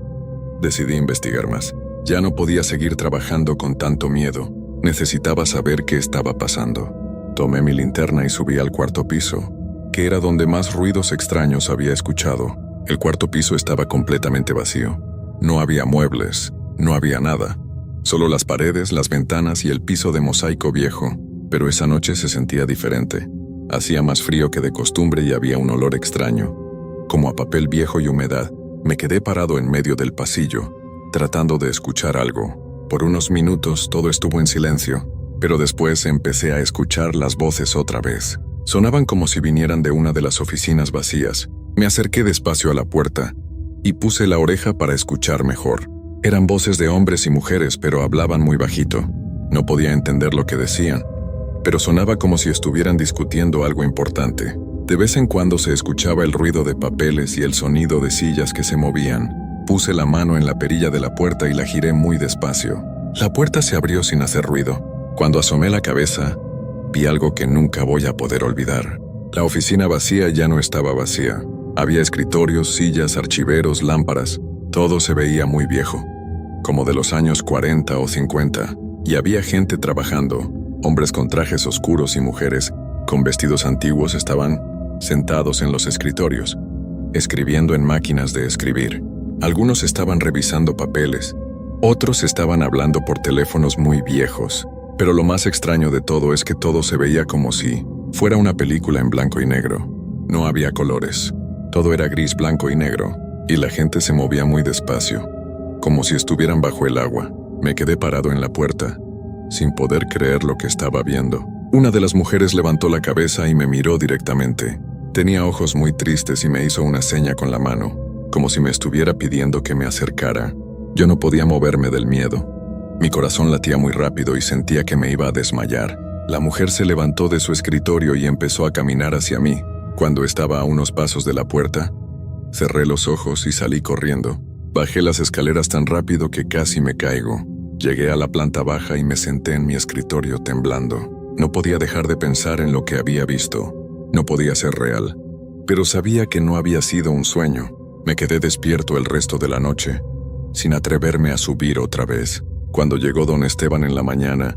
Decidí investigar más. Ya no podía seguir trabajando con tanto miedo. Necesitaba saber qué estaba pasando. Tomé mi linterna y subí al cuarto piso, que era donde más ruidos extraños había escuchado. El cuarto piso estaba completamente vacío. No había muebles, no había nada. Solo las paredes, las ventanas y el piso de mosaico viejo. Pero esa noche se sentía diferente. Hacía más frío que de costumbre y había un olor extraño, como a papel viejo y humedad. Me quedé parado en medio del pasillo, tratando de escuchar algo. Por unos minutos todo estuvo en silencio, pero después empecé a escuchar las voces otra vez. Sonaban como si vinieran de una de las oficinas vacías. Me acerqué despacio a la puerta y puse la oreja para escuchar mejor. Eran voces de hombres y mujeres, pero hablaban muy bajito. No podía entender lo que decían, pero sonaba como si estuvieran discutiendo algo importante. De vez en cuando se escuchaba el ruido de papeles y el sonido de sillas que se movían. Puse la mano en la perilla de la puerta y la giré muy despacio. La puerta se abrió sin hacer ruido. Cuando asomé la cabeza, vi algo que nunca voy a poder olvidar. La oficina vacía ya no estaba vacía. Había escritorios, sillas, archiveros, lámparas. Todo se veía muy viejo, como de los años 40 o 50, y había gente trabajando. Hombres con trajes oscuros y mujeres con vestidos antiguos estaban sentados en los escritorios, escribiendo en máquinas de escribir. Algunos estaban revisando papeles, otros estaban hablando por teléfonos muy viejos. Pero lo más extraño de todo es que todo se veía como si fuera una película en blanco y negro. No había colores. Todo era gris, blanco y negro, y la gente se movía muy despacio, como si estuvieran bajo el agua. Me quedé parado en la puerta, sin poder creer lo que estaba viendo. Una de las mujeres levantó la cabeza y me miró directamente. Tenía ojos muy tristes y me hizo una seña con la mano, como si me estuviera pidiendo que me acercara. Yo no podía moverme del miedo. Mi corazón latía muy rápido y sentía que me iba a desmayar. La mujer se levantó de su escritorio y empezó a caminar hacia mí. Cuando estaba a unos pasos de la puerta, cerré los ojos y salí corriendo. Bajé las escaleras tan rápido que casi me caigo. Llegué a la planta baja y me senté en mi escritorio temblando. No podía dejar de pensar en lo que había visto. No podía ser real, pero sabía que no había sido un sueño. Me quedé despierto el resto de la noche, sin atreverme a subir otra vez. Cuando llegó don Esteban en la mañana,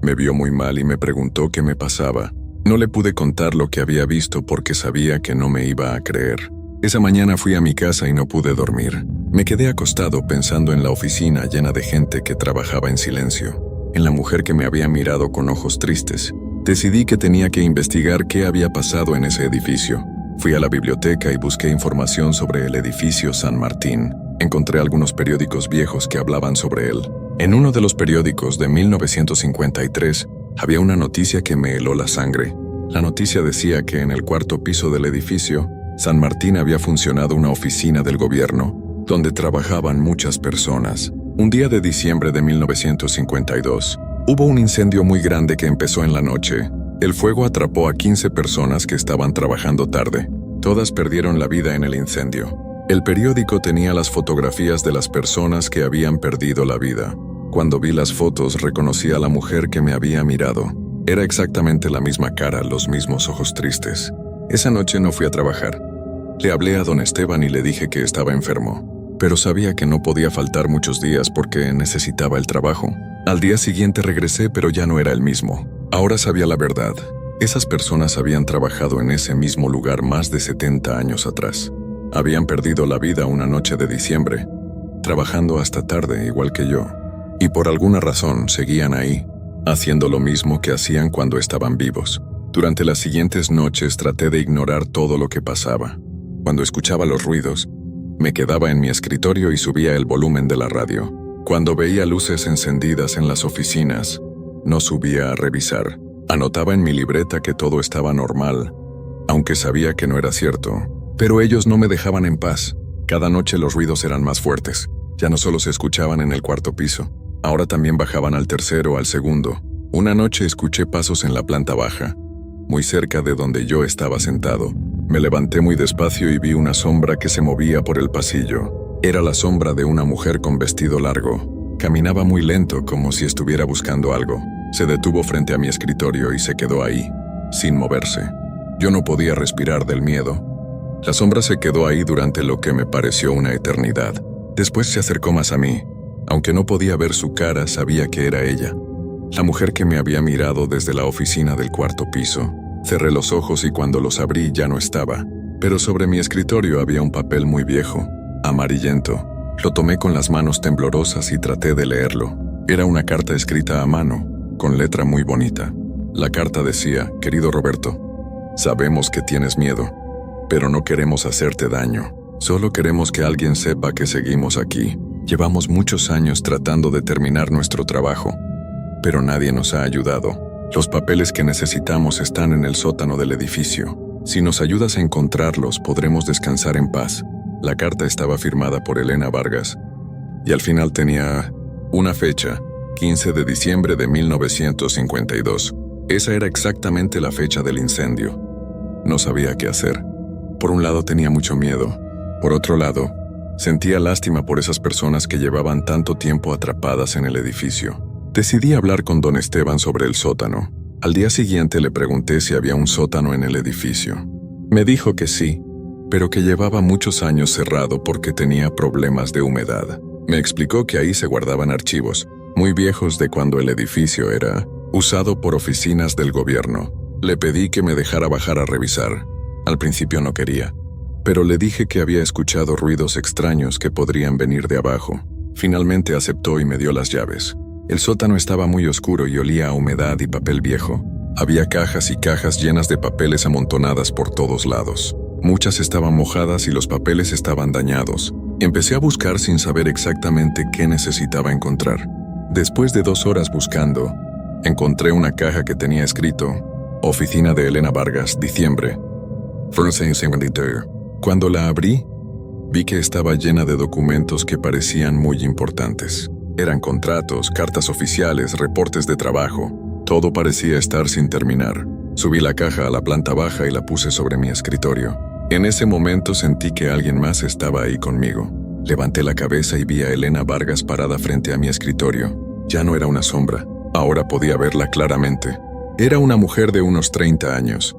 me vio muy mal y me preguntó qué me pasaba. No le pude contar lo que había visto porque sabía que no me iba a creer. Esa mañana fui a mi casa y no pude dormir. Me quedé acostado pensando en la oficina llena de gente que trabajaba en silencio, en la mujer que me había mirado con ojos tristes. Decidí que tenía que investigar qué había pasado en ese edificio. Fui a la biblioteca y busqué información sobre el edificio San Martín. Encontré algunos periódicos viejos que hablaban sobre él. En uno de los periódicos de 1953 había una noticia que me heló la sangre. La noticia decía que en el cuarto piso del edificio San Martín había funcionado una oficina del gobierno, donde trabajaban muchas personas. Un día de diciembre de 1952, hubo un incendio muy grande que empezó en la noche. El fuego atrapó a 15 personas que estaban trabajando tarde. Todas perdieron la vida en el incendio. El periódico tenía las fotografías de las personas que habían perdido la vida. Cuando vi las fotos, reconocí a la mujer que me había mirado. Era exactamente la misma cara, los mismos ojos tristes. Esa noche no fui a trabajar. Le hablé a don Esteban y le dije que estaba enfermo, pero sabía que no podía faltar muchos días porque necesitaba el trabajo. Al día siguiente regresé, pero ya no era el mismo. Ahora sabía la verdad. Esas personas habían trabajado en ese mismo lugar más de 70 años atrás. Habían perdido la vida una noche de diciembre, trabajando hasta tarde igual que yo. Y por alguna razón seguían ahí, haciendo lo mismo que hacían cuando estaban vivos. Durante las siguientes noches traté de ignorar todo lo que pasaba. Cuando escuchaba los ruidos, me quedaba en mi escritorio y subía el volumen de la radio. Cuando veía luces encendidas en las oficinas, no subía a revisar. Anotaba en mi libreta que todo estaba normal, aunque sabía que no era cierto. Pero ellos no me dejaban en paz. Cada noche los ruidos eran más fuertes. Ya no solo se escuchaban en el cuarto piso, ahora también bajaban al tercero, al segundo. Una noche escuché pasos en la planta baja, muy cerca de donde yo estaba sentado. Me levanté muy despacio y vi una sombra que se movía por el pasillo. Era la sombra de una mujer con vestido largo. Caminaba muy lento, como si estuviera buscando algo. Se detuvo frente a mi escritorio y se quedó ahí, sin moverse. Yo no podía respirar del miedo. La sombra se quedó ahí durante lo que me pareció una eternidad. Después se acercó más a mí. Aunque no podía ver su cara, sabía que era ella, la mujer que me había mirado desde la oficina del cuarto piso. Cerré los ojos y cuando los abrí ya no estaba, pero sobre mi escritorio había un papel muy viejo, amarillento. Lo tomé con las manos temblorosas y traté de leerlo. Era una carta escrita a mano, con letra muy bonita. La carta decía: querido Roberto, sabemos que tienes miedo, pero no queremos hacerte daño. Solo queremos que alguien sepa que seguimos aquí. Llevamos muchos años tratando de terminar nuestro trabajo, pero nadie nos ha ayudado. Los papeles que necesitamos están en el sótano del edificio. Si nos ayudas a encontrarlos, podremos descansar en paz. La carta estaba firmada por Elena Vargas, y al final tenía una fecha, 15 de diciembre de 1952. Esa era exactamente la fecha del incendio. No sabía qué hacer. Por un lado tenía mucho miedo. Por otro lado, sentía lástima por esas personas que llevaban tanto tiempo atrapadas en el edificio. Decidí hablar con don Esteban sobre el sótano. Al día siguiente le pregunté si había un sótano en el edificio. Me dijo que sí, pero que llevaba muchos años cerrado porque tenía problemas de humedad. Me explicó que ahí se guardaban archivos muy viejos de cuando el edificio era usado por oficinas del gobierno. Le pedí que me dejara bajar a revisar. Al principio no quería, pero le dije que había escuchado ruidos extraños que podrían venir de abajo. Finalmente aceptó y me dio las llaves. El sótano estaba muy oscuro y olía a humedad y papel viejo. Había cajas y cajas llenas de papeles amontonadas por todos lados. Muchas estaban mojadas y los papeles estaban dañados. Empecé a buscar sin saber exactamente qué necesitaba encontrar. Después de 2 horas buscando, encontré una caja que tenía escrito Oficina de Elena Vargas, diciembre. Cuando la abrí, vi que estaba llena de documentos que parecían muy importantes. Eran contratos, cartas oficiales, reportes de trabajo. Todo parecía estar sin terminar. Subí la caja a la planta baja y la puse sobre mi escritorio. En ese momento sentí que alguien más estaba ahí conmigo. Levanté la cabeza y vi a Elena Vargas parada frente a mi escritorio. Ya no era una sombra, ahora podía verla claramente. Era una mujer de unos 30 años,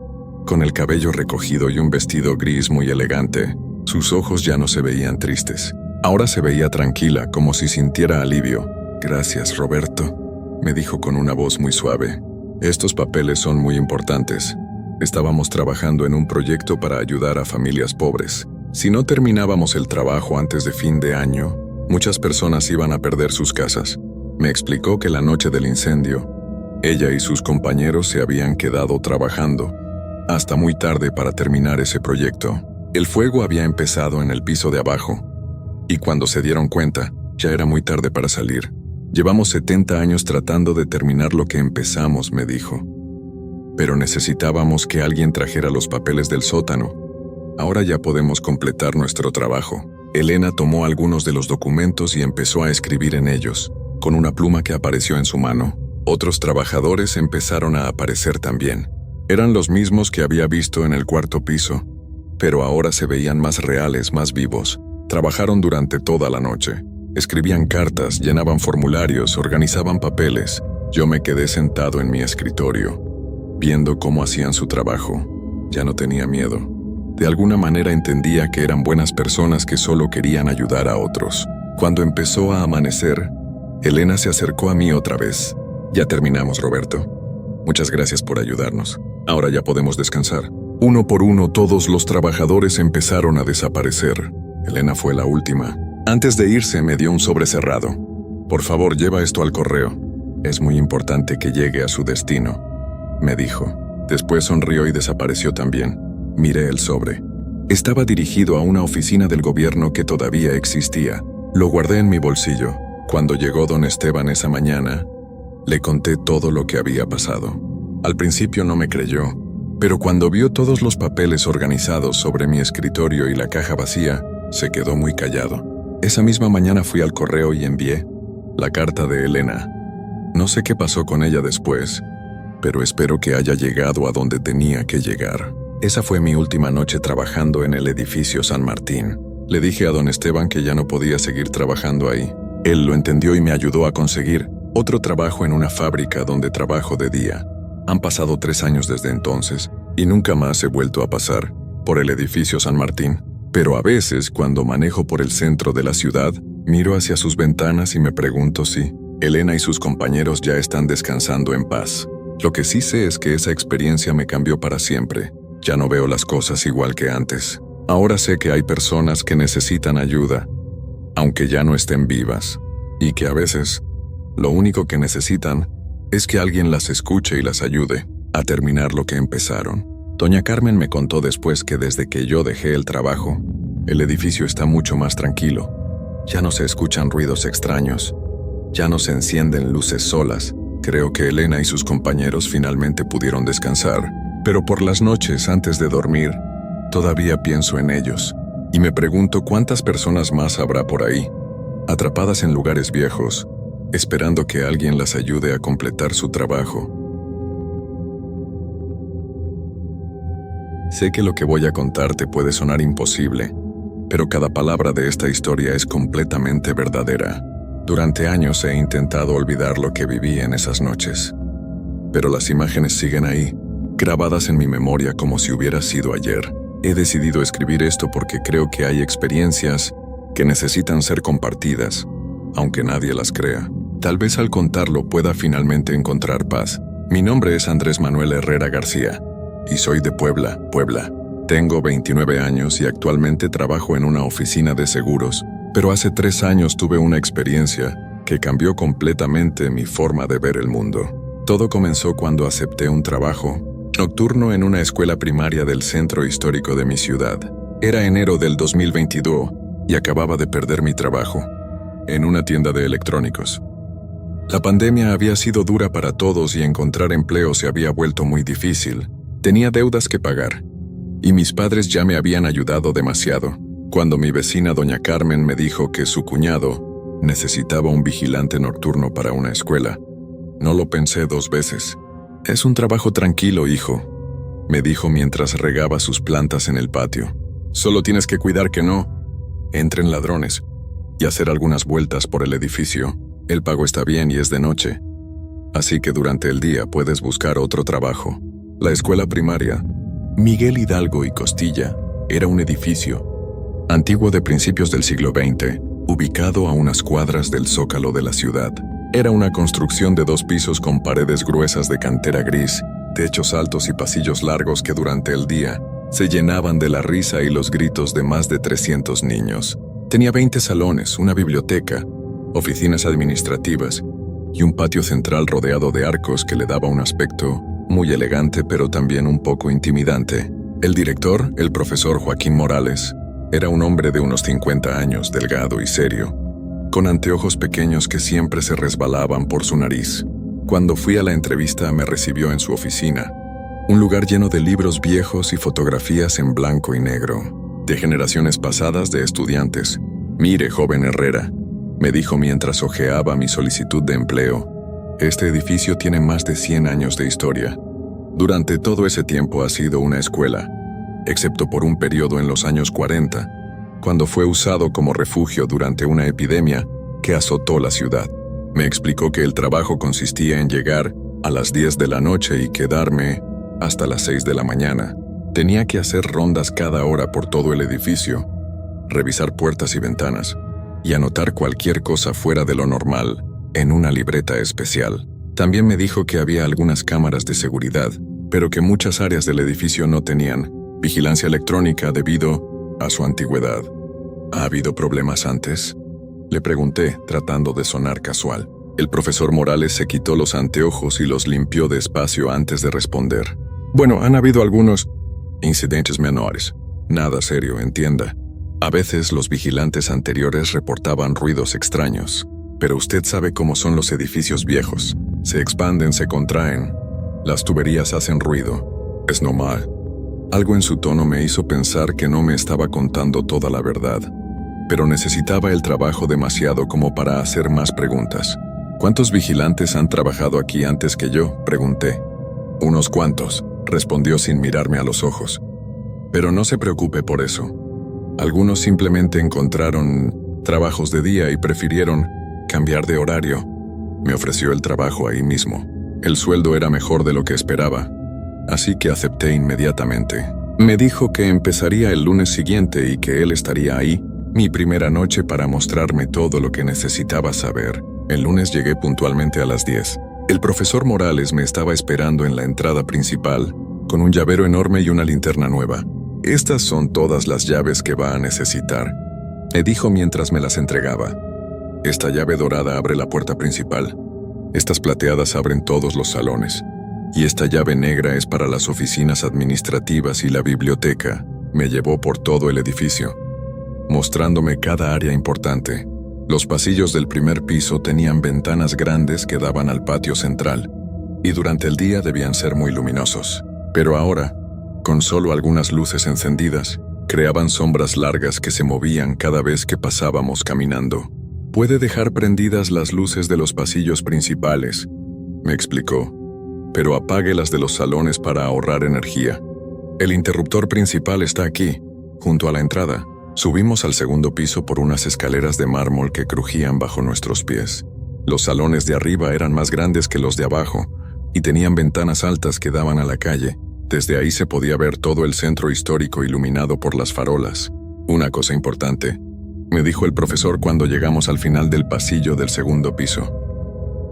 con el cabello recogido y un vestido gris muy elegante. Sus ojos ya no se veían tristes. Ahora se veía tranquila, como si sintiera alivio. «Gracias, Roberto», me dijo con una voz muy suave. «Estos papeles son muy importantes. Estábamos trabajando en un proyecto para ayudar a familias pobres. Si no terminábamos el trabajo antes de fin de año, muchas personas iban a perder sus casas». Me explicó que la noche del incendio, ella y sus compañeros se habían quedado trabajando hasta muy tarde para terminar ese proyecto. El fuego había empezado en el piso de abajo, y cuando se dieron cuenta, ya era muy tarde para salir. «Llevamos 70 años tratando de terminar lo que empezamos», me dijo. «Pero necesitábamos que alguien trajera los papeles del sótano. Ahora ya podemos completar nuestro trabajo». Elena tomó algunos de los documentos y empezó a escribir en ellos, con una pluma que apareció en su mano. Otros trabajadores empezaron a aparecer también. Eran los mismos que había visto en el 4º piso, pero ahora se veían más reales, más vivos. Trabajaron durante toda la noche. Escribían cartas, llenaban formularios, organizaban papeles. Yo me quedé sentado en mi escritorio, viendo cómo hacían su trabajo. Ya no tenía miedo. De alguna manera entendía que eran buenas personas que solo querían ayudar a otros. Cuando empezó a amanecer, Elena se acercó a mí otra vez. «Ya terminamos, Roberto. Muchas gracias por ayudarnos. Ahora ya podemos descansar». Uno por uno todos los trabajadores empezaron a desaparecer. Elena fue la última. Antes de irse me dio un sobre cerrado. «Por favor, lleva esto al correo. Es muy importante que llegue a su destino», me dijo. Después sonrió y desapareció también. Miré el sobre. Estaba dirigido a una oficina del gobierno que todavía existía. Lo guardé en mi bolsillo. Cuando llegó don Esteban esa mañana, le conté todo lo que había pasado. Al principio no me creyó, pero cuando vio todos los papeles organizados sobre mi escritorio y la caja vacía, se quedó muy callado. Esa misma mañana fui al correo y envié la carta de Elena. No sé qué pasó con ella después, pero espero que haya llegado a donde tenía que llegar. Esa fue mi última noche trabajando en el edificio San Martín. Le dije a don Esteban que ya no podía seguir trabajando ahí. Él lo entendió y me ayudó a conseguir otro trabajo en una fábrica donde trabajo de día. Han pasado 3 años desde entonces y nunca más he vuelto a pasar por el edificio San Martín. Pero a veces, cuando manejo por el centro de la ciudad, miro hacia sus ventanas y me pregunto si Elena y sus compañeros ya están descansando en paz. Lo que sí sé es que esa experiencia me cambió para siempre. Ya no veo las cosas igual que antes. Ahora sé que hay personas que necesitan ayuda, aunque ya no estén vivas, y que a veces lo único que necesitan es que alguien las escuche y las ayude a terminar lo que empezaron. Doña Carmen me contó después que desde que yo dejé el trabajo, el edificio está mucho más tranquilo. Ya no se escuchan ruidos extraños, ya no se encienden luces solas. Creo que Elena y sus compañeros finalmente pudieron descansar, pero por las noches antes de dormir, todavía pienso en ellos y me pregunto cuántas personas más habrá por ahí, atrapadas en lugares viejos, esperando que alguien las ayude a completar su trabajo. Sé que lo que voy a contarte puede sonar imposible, pero cada palabra de esta historia es completamente verdadera. Durante años he intentado olvidar lo que viví en esas noches, pero las imágenes siguen ahí, grabadas en mi memoria como si hubiera sido ayer. He decidido escribir esto porque creo que hay experiencias que necesitan ser compartidas, aunque nadie las crea. Tal vez al contarlo pueda finalmente encontrar paz. Mi nombre es Andrés Manuel Herrera García, y soy de Puebla, Puebla. Tengo 29 años y actualmente trabajo en una oficina de seguros, pero hace 3 años tuve una experiencia que cambió completamente mi forma de ver el mundo. Todo comenzó cuando acepté un trabajo Nocturno en una escuela primaria del centro histórico de mi ciudad. Era enero del 2022 y acababa de perder mi trabajo en una tienda de electrónicos. La pandemia había sido dura para todos y encontrar empleo se había vuelto muy difícil. Tenía deudas que pagar y mis padres ya me habían ayudado demasiado. Cuando mi vecina doña Carmen me dijo que su cuñado necesitaba un vigilante nocturno para una escuela, no lo pensé 2 veces. «Es un trabajo tranquilo, hijo», me dijo mientras regaba sus plantas en el patio. «Solo tienes que cuidar que no entren ladrones y hacer algunas vueltas por el edificio. El pago está bien y es de noche, así que durante el día puedes buscar otro trabajo». La escuela primaria Miguel Hidalgo y Costilla era un edificio antiguo de principios del siglo XX, ubicado a unas cuadras del zócalo de la ciudad. Era una construcción de 2 pisos con paredes gruesas de cantera gris, techos altos y pasillos largos que durante el día se llenaban de la risa y los gritos de más de 300 niños. Tenía 20 salones, una biblioteca, oficinas administrativas y un patio central rodeado de arcos que le daba un aspecto muy elegante pero también un poco intimidante. El director, el profesor Joaquín Morales, era un hombre de unos 50 años, delgado y serio, con anteojos pequeños que siempre se resbalaban por su nariz. Cuando fui a la entrevista me recibió en su oficina, un lugar lleno de libros viejos y fotografías en blanco y negro, de generaciones pasadas de estudiantes. «Mire, joven Herrera», me dijo mientras hojeaba mi solicitud de empleo, «este edificio tiene más de 100 años de historia. Durante todo ese tiempo ha sido una escuela, excepto por un periodo en los años 40, cuando fue usado como refugio durante una epidemia que azotó la ciudad». Me explicó que el trabajo consistía en llegar a las 10 de la noche y quedarme hasta las 6 de la mañana. Tenía que hacer rondas cada hora por todo el edificio, revisar puertas y ventanas, y anotar cualquier cosa fuera de lo normal en una libreta especial. También me dijo que había algunas cámaras de seguridad, pero que muchas áreas del edificio no tenían vigilancia electrónica debido a su antigüedad. ¿Ha habido problemas antes?, le pregunté, tratando de sonar casual. El profesor Morales se quitó los anteojos y los limpió despacio antes de responder. «Bueno, han habido algunos incidentes menores. Nada serio, entienda. A veces los vigilantes anteriores reportaban ruidos extraños, pero usted sabe cómo son los edificios viejos. Se expanden, se contraen. Las tuberías hacen ruido. Es normal». Algo en su tono me hizo pensar que no me estaba contando toda la verdad, pero necesitaba el trabajo demasiado como para hacer más preguntas. «¿Cuántos vigilantes han trabajado aquí antes que yo?», pregunté. «Unos cuantos», respondió sin mirarme a los ojos. «Pero no se preocupe por eso. Algunos simplemente encontraron trabajos de día y prefirieron cambiar de horario». Me ofreció el trabajo ahí mismo. El sueldo era mejor de lo que esperaba, así que acepté inmediatamente. Me dijo que empezaría el lunes siguiente y que él estaría ahí, mi primera noche, para mostrarme todo lo que necesitaba saber. El lunes llegué puntualmente a las 10. El profesor Morales me estaba esperando en la entrada principal, con un llavero enorme y una linterna nueva. «Estas son todas las llaves que va a necesitar», me dijo mientras me las entregaba. «Esta llave dorada abre la puerta principal. Estas plateadas abren todos los salones. Y esta llave negra es para las oficinas administrativas y la biblioteca». Me llevó por todo el edificio, mostrándome cada área importante. Los pasillos del primer piso tenían ventanas grandes que daban al patio central, y durante el día debían ser muy luminosos. Pero ahora, con solo algunas luces encendidas, creaban sombras largas que se movían cada vez que pasábamos caminando. «Puede dejar prendidas las luces de los pasillos principales», me explicó, «pero apague las de los salones para ahorrar energía. El interruptor principal está aquí, junto a la entrada». Subimos al segundo piso por unas escaleras de mármol que crujían bajo nuestros pies. Los salones de arriba eran más grandes que los de abajo y tenían ventanas altas que daban a la calle. Desde ahí se podía ver todo el centro histórico iluminado por las farolas. «Una cosa importante», me dijo el profesor cuando llegamos al final del pasillo del segundo piso.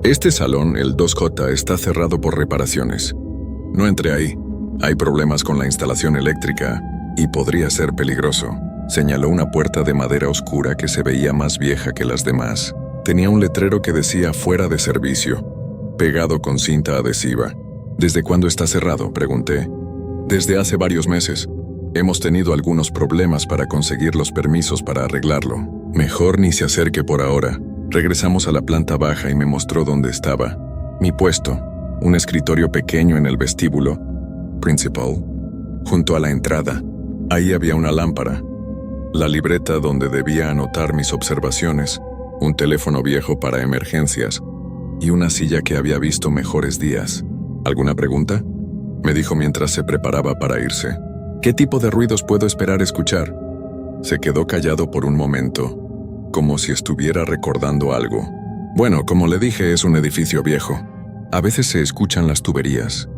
«Este salón, el 2J, está cerrado por reparaciones. No entre ahí. Hay problemas con la instalación eléctrica y podría ser peligroso». Señaló una puerta de madera oscura que se veía más vieja que las demás. Tenía un letrero que decía «Fuera de servicio», pegado con cinta adhesiva. ¿Desde cuándo está cerrado?, pregunté. Desde hace varios meses. Hemos tenido algunos problemas para conseguir los permisos para arreglarlo. Mejor ni se acerque por ahora. Regresamos a la planta baja y me mostró dónde estaba. Mi puesto, un escritorio pequeño en el vestíbulo, principal, junto a la entrada. Ahí había una lámpara, la libreta donde debía anotar mis observaciones, un teléfono viejo para emergencias y una silla que había visto mejores días. ¿Alguna pregunta?, me dijo mientras se preparaba para irse. ¿Qué tipo de ruidos puedo esperar escuchar? Se quedó callado por un momento, como si estuviera recordando algo. Bueno, como le dije, es un edificio viejo. A veces se escuchan las tuberías,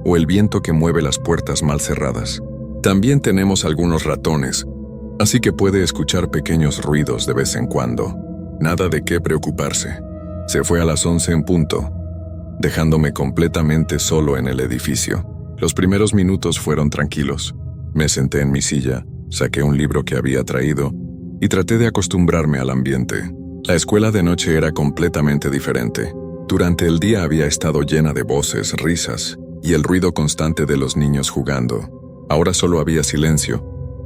o el viento que mueve las puertas mal cerradas. También tenemos algunos ratones, así que puede escuchar pequeños ruidos de vez en cuando. Nada de qué preocuparse. Se fue a las 11 en punto, dejándome completamente solo en el edificio. Los primeros minutos fueron tranquilos. Me senté en mi silla, saqué un libro que había traído y traté de acostumbrarme al ambiente. La escuela de noche era completamente diferente. Durante el día había estado llena de voces, risas y el ruido constante de los niños jugando. Ahora solo había silencio,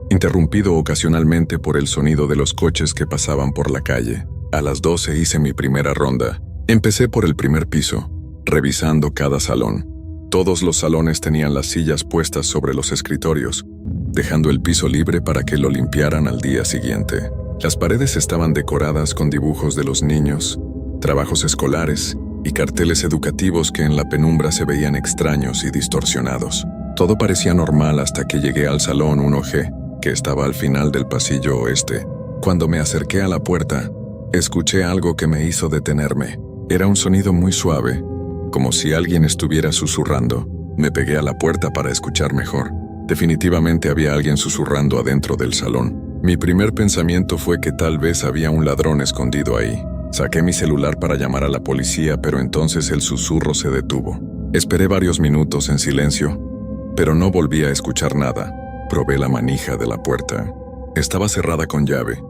interrumpido ocasionalmente por el sonido de los coches que pasaban por la calle. A las 12 hice mi primera ronda. Empecé por el primer piso, revisando cada salón. Todos los salones tenían las sillas puestas sobre los escritorios, dejando el piso libre para que lo limpiaran al día siguiente. Las paredes estaban decoradas con dibujos de los niños, trabajos escolares y carteles educativos que en la penumbra se veían extraños y distorsionados. Todo parecía normal hasta que llegué al salón 1G, que estaba al final del pasillo oeste. Cuando me acerqué a la puerta, escuché algo que me hizo detenerme. Era un sonido muy suave, como si alguien estuviera susurrando. Me pegué a la puerta para escuchar mejor. Definitivamente había alguien susurrando adentro del salón. Mi primer pensamiento fue que tal vez había un ladrón escondido ahí. Saqué mi celular para llamar a la policía, pero entonces el susurro se detuvo. Esperé varios minutos en silencio, pero no volví a escuchar nada. Probé la manija de la puerta. Estaba cerrada con llave.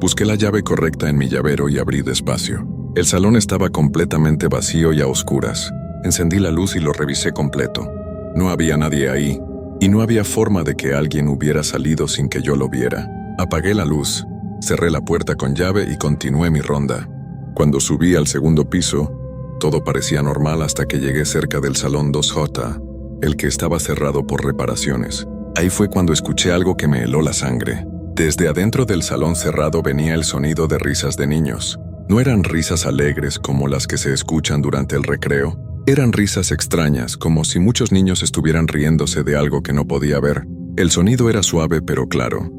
Busqué la llave correcta en mi llavero y abrí despacio. El salón estaba completamente vacío y a oscuras. Encendí la luz y lo revisé completo. No había nadie ahí, y no había forma de que alguien hubiera salido sin que yo lo viera. Apagué la luz, cerré la puerta con llave y continué mi ronda. Cuando subí al segundo piso, todo parecía normal hasta que llegué cerca del salón 2J, el que estaba cerrado por reparaciones. Ahí fue cuando escuché algo que me heló la sangre. Desde adentro del salón cerrado venía el sonido de risas de niños. No eran risas alegres como las que se escuchan durante el recreo. Eran risas extrañas, como si muchos niños estuvieran riéndose de algo que no podía ver. El sonido era suave pero claro,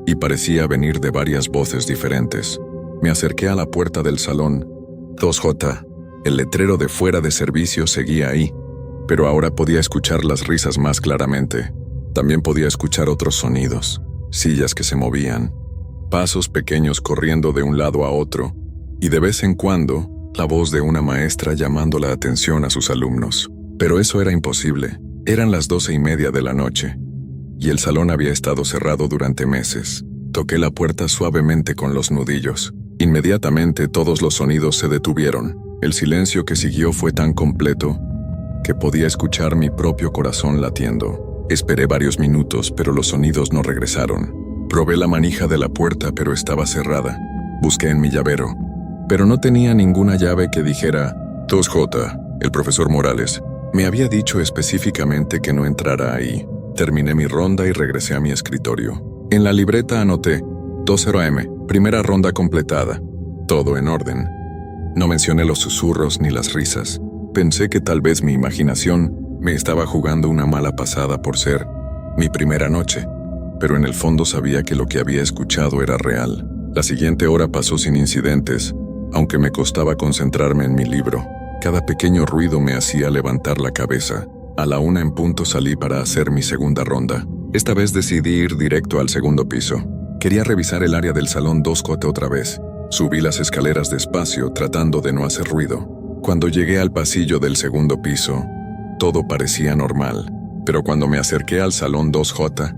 y parecía venir de varias voces diferentes. Me acerqué a la puerta del salón 2J. El letrero de fuera de servicio seguía ahí, pero ahora podía escuchar las risas más claramente. También podía escuchar otros sonidos, sillas que se movían, pasos pequeños corriendo de un lado a otro, y de vez en cuando, la voz de una maestra llamando la atención a sus alumnos. Pero eso era imposible. Eran las 12:30 de la noche, y el salón había estado cerrado durante meses. Toqué la puerta suavemente con los nudillos. Inmediatamente todos los sonidos se detuvieron. El silencio que siguió fue tan completo que podía escuchar mi propio corazón latiendo. Esperé varios minutos, pero los sonidos no regresaron. Probé la manija de la puerta, pero estaba cerrada. Busqué en mi llavero, pero no tenía ninguna llave que dijera 2J. El profesor Morales me había dicho específicamente que no entrara ahí. Terminé mi ronda y regresé a mi escritorio. En la libreta anoté 20 AM, primera ronda completada. Todo en orden. No mencioné los susurros ni las risas. Pensé que tal vez mi imaginación me estaba jugando una mala pasada por ser mi primera noche, pero en el fondo sabía que lo que había escuchado era real. La siguiente hora pasó sin incidentes, aunque me costaba concentrarme en mi libro. Cada pequeño ruido me hacía levantar la cabeza. A la 1 en punto salí para hacer mi segunda ronda. Esta vez decidí ir directo al segundo piso. Quería revisar el área del salón 2J otra vez. Subí las escaleras despacio, tratando de no hacer ruido. Cuando llegué al pasillo del segundo piso, todo parecía normal, pero cuando me acerqué al salón 2J,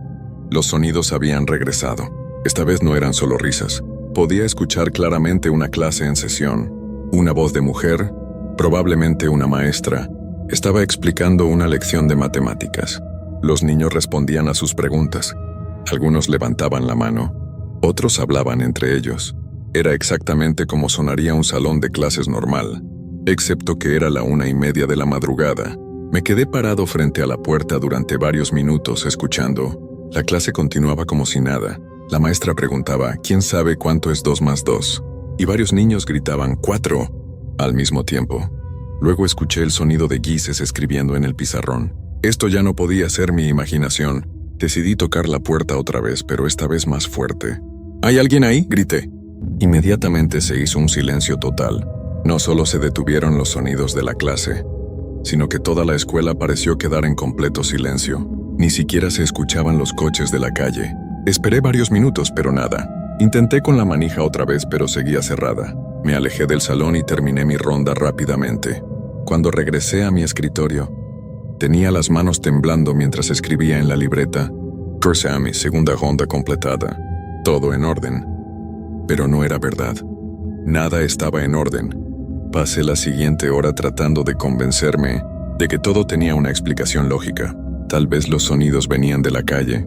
los sonidos habían regresado. Esta vez no eran solo risas. Podía escuchar claramente una clase en sesión. Una voz de mujer, probablemente una maestra, Estaba explicando una lección de matemáticas. Los niños respondían a sus preguntas. Algunos levantaban la mano, otros hablaban entre ellos. Era exactamente como sonaría un salón de clases normal, excepto que era la 1:30 de la madrugada. Me quedé parado frente a la puerta durante varios minutos escuchando. La clase continuaba como si nada. La maestra preguntaba, ¿quién sabe cuánto es 2 más 2? Y varios niños gritaban, 4, al mismo tiempo. Luego escuché el sonido de Gises escribiendo en el pizarrón. Esto ya no podía ser mi imaginación. Decidí tocar la puerta otra vez, pero esta vez más fuerte. ¿Hay alguien ahí?, grité. Inmediatamente se hizo un silencio total. No solo se detuvieron los sonidos de la clase, sino que toda la escuela pareció quedar en completo silencio. Ni siquiera se escuchaban los coches de la calle. Esperé varios minutos, pero nada. Intenté con la manija otra vez, pero seguía cerrada. Me alejé del salón y terminé mi ronda rápidamente. Cuando regresé a mi escritorio, tenía las manos temblando mientras escribía en la libreta. Cursé a mi segunda ronda completada. Todo en orden. Pero no era verdad. Nada estaba en orden. Pasé la siguiente hora tratando de convencerme de que todo tenía una explicación lógica. Tal vez los sonidos venían de la calle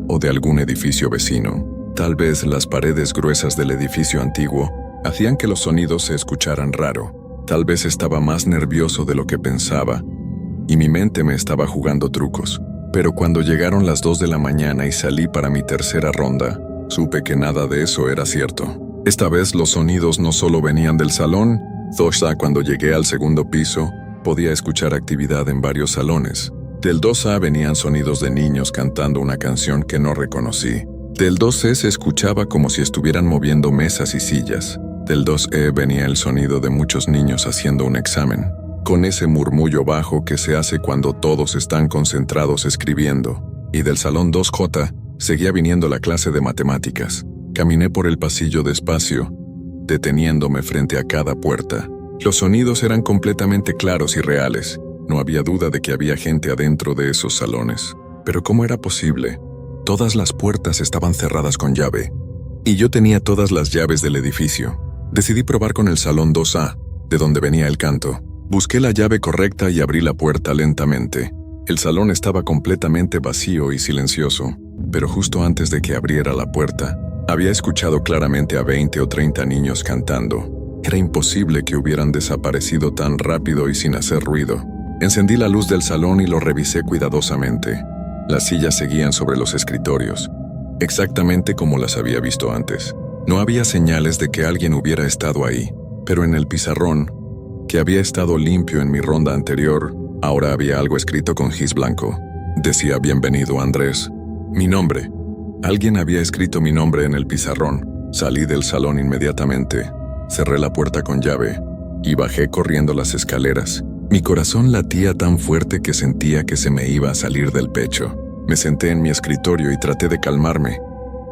o de algún edificio vecino. Tal vez las paredes gruesas del edificio antiguo hacían que los sonidos se escucharan raro. Tal vez estaba más nervioso de lo que pensaba y mi mente me estaba jugando trucos. Pero cuando llegaron las 2 de la mañana y salí para mi tercera ronda, supe que nada de eso era cierto. Esta vez los sonidos no solo venían del salón. Cuando llegué al segundo piso, podía escuchar actividad en varios salones. Del 2A venían sonidos de niños cantando una canción que no reconocí. Del 2C se escuchaba como si estuvieran moviendo mesas y sillas. Del 2E venía el sonido de muchos niños haciendo un examen, con ese murmullo bajo que se hace cuando todos están concentrados escribiendo. Y del salón 2J seguía viniendo la clase de matemáticas. Caminé por el pasillo despacio, deteniéndome frente a cada puerta. Los sonidos eran completamente claros y reales. No había duda de que había gente adentro de esos salones. Pero ¿cómo era posible? Todas las puertas estaban cerradas con llave, y yo tenía todas las llaves del edificio. Decidí probar con el salón 2A, de donde venía el canto. Busqué la llave correcta y abrí la puerta lentamente. El salón estaba completamente vacío y silencioso, pero justo antes de que abriera la puerta, había escuchado claramente a 20 o 30 niños cantando. Era imposible que hubieran desaparecido tan rápido y sin hacer ruido. Encendí la luz del salón y lo revisé cuidadosamente. Las sillas seguían sobre los escritorios, exactamente como las había visto antes. No había señales de que alguien hubiera estado ahí, pero en el pizarrón, que había estado limpio en mi ronda anterior, ahora había algo escrito con gis blanco. Decía «Bienvenido, Andrés». Mi nombre. Alguien había escrito mi nombre en el pizarrón. Salí del salón inmediatamente, cerré la puerta con llave y bajé corriendo las escaleras. Mi corazón latía tan fuerte que sentía que se me iba a salir del pecho. Me senté en mi escritorio y traté de calmarme,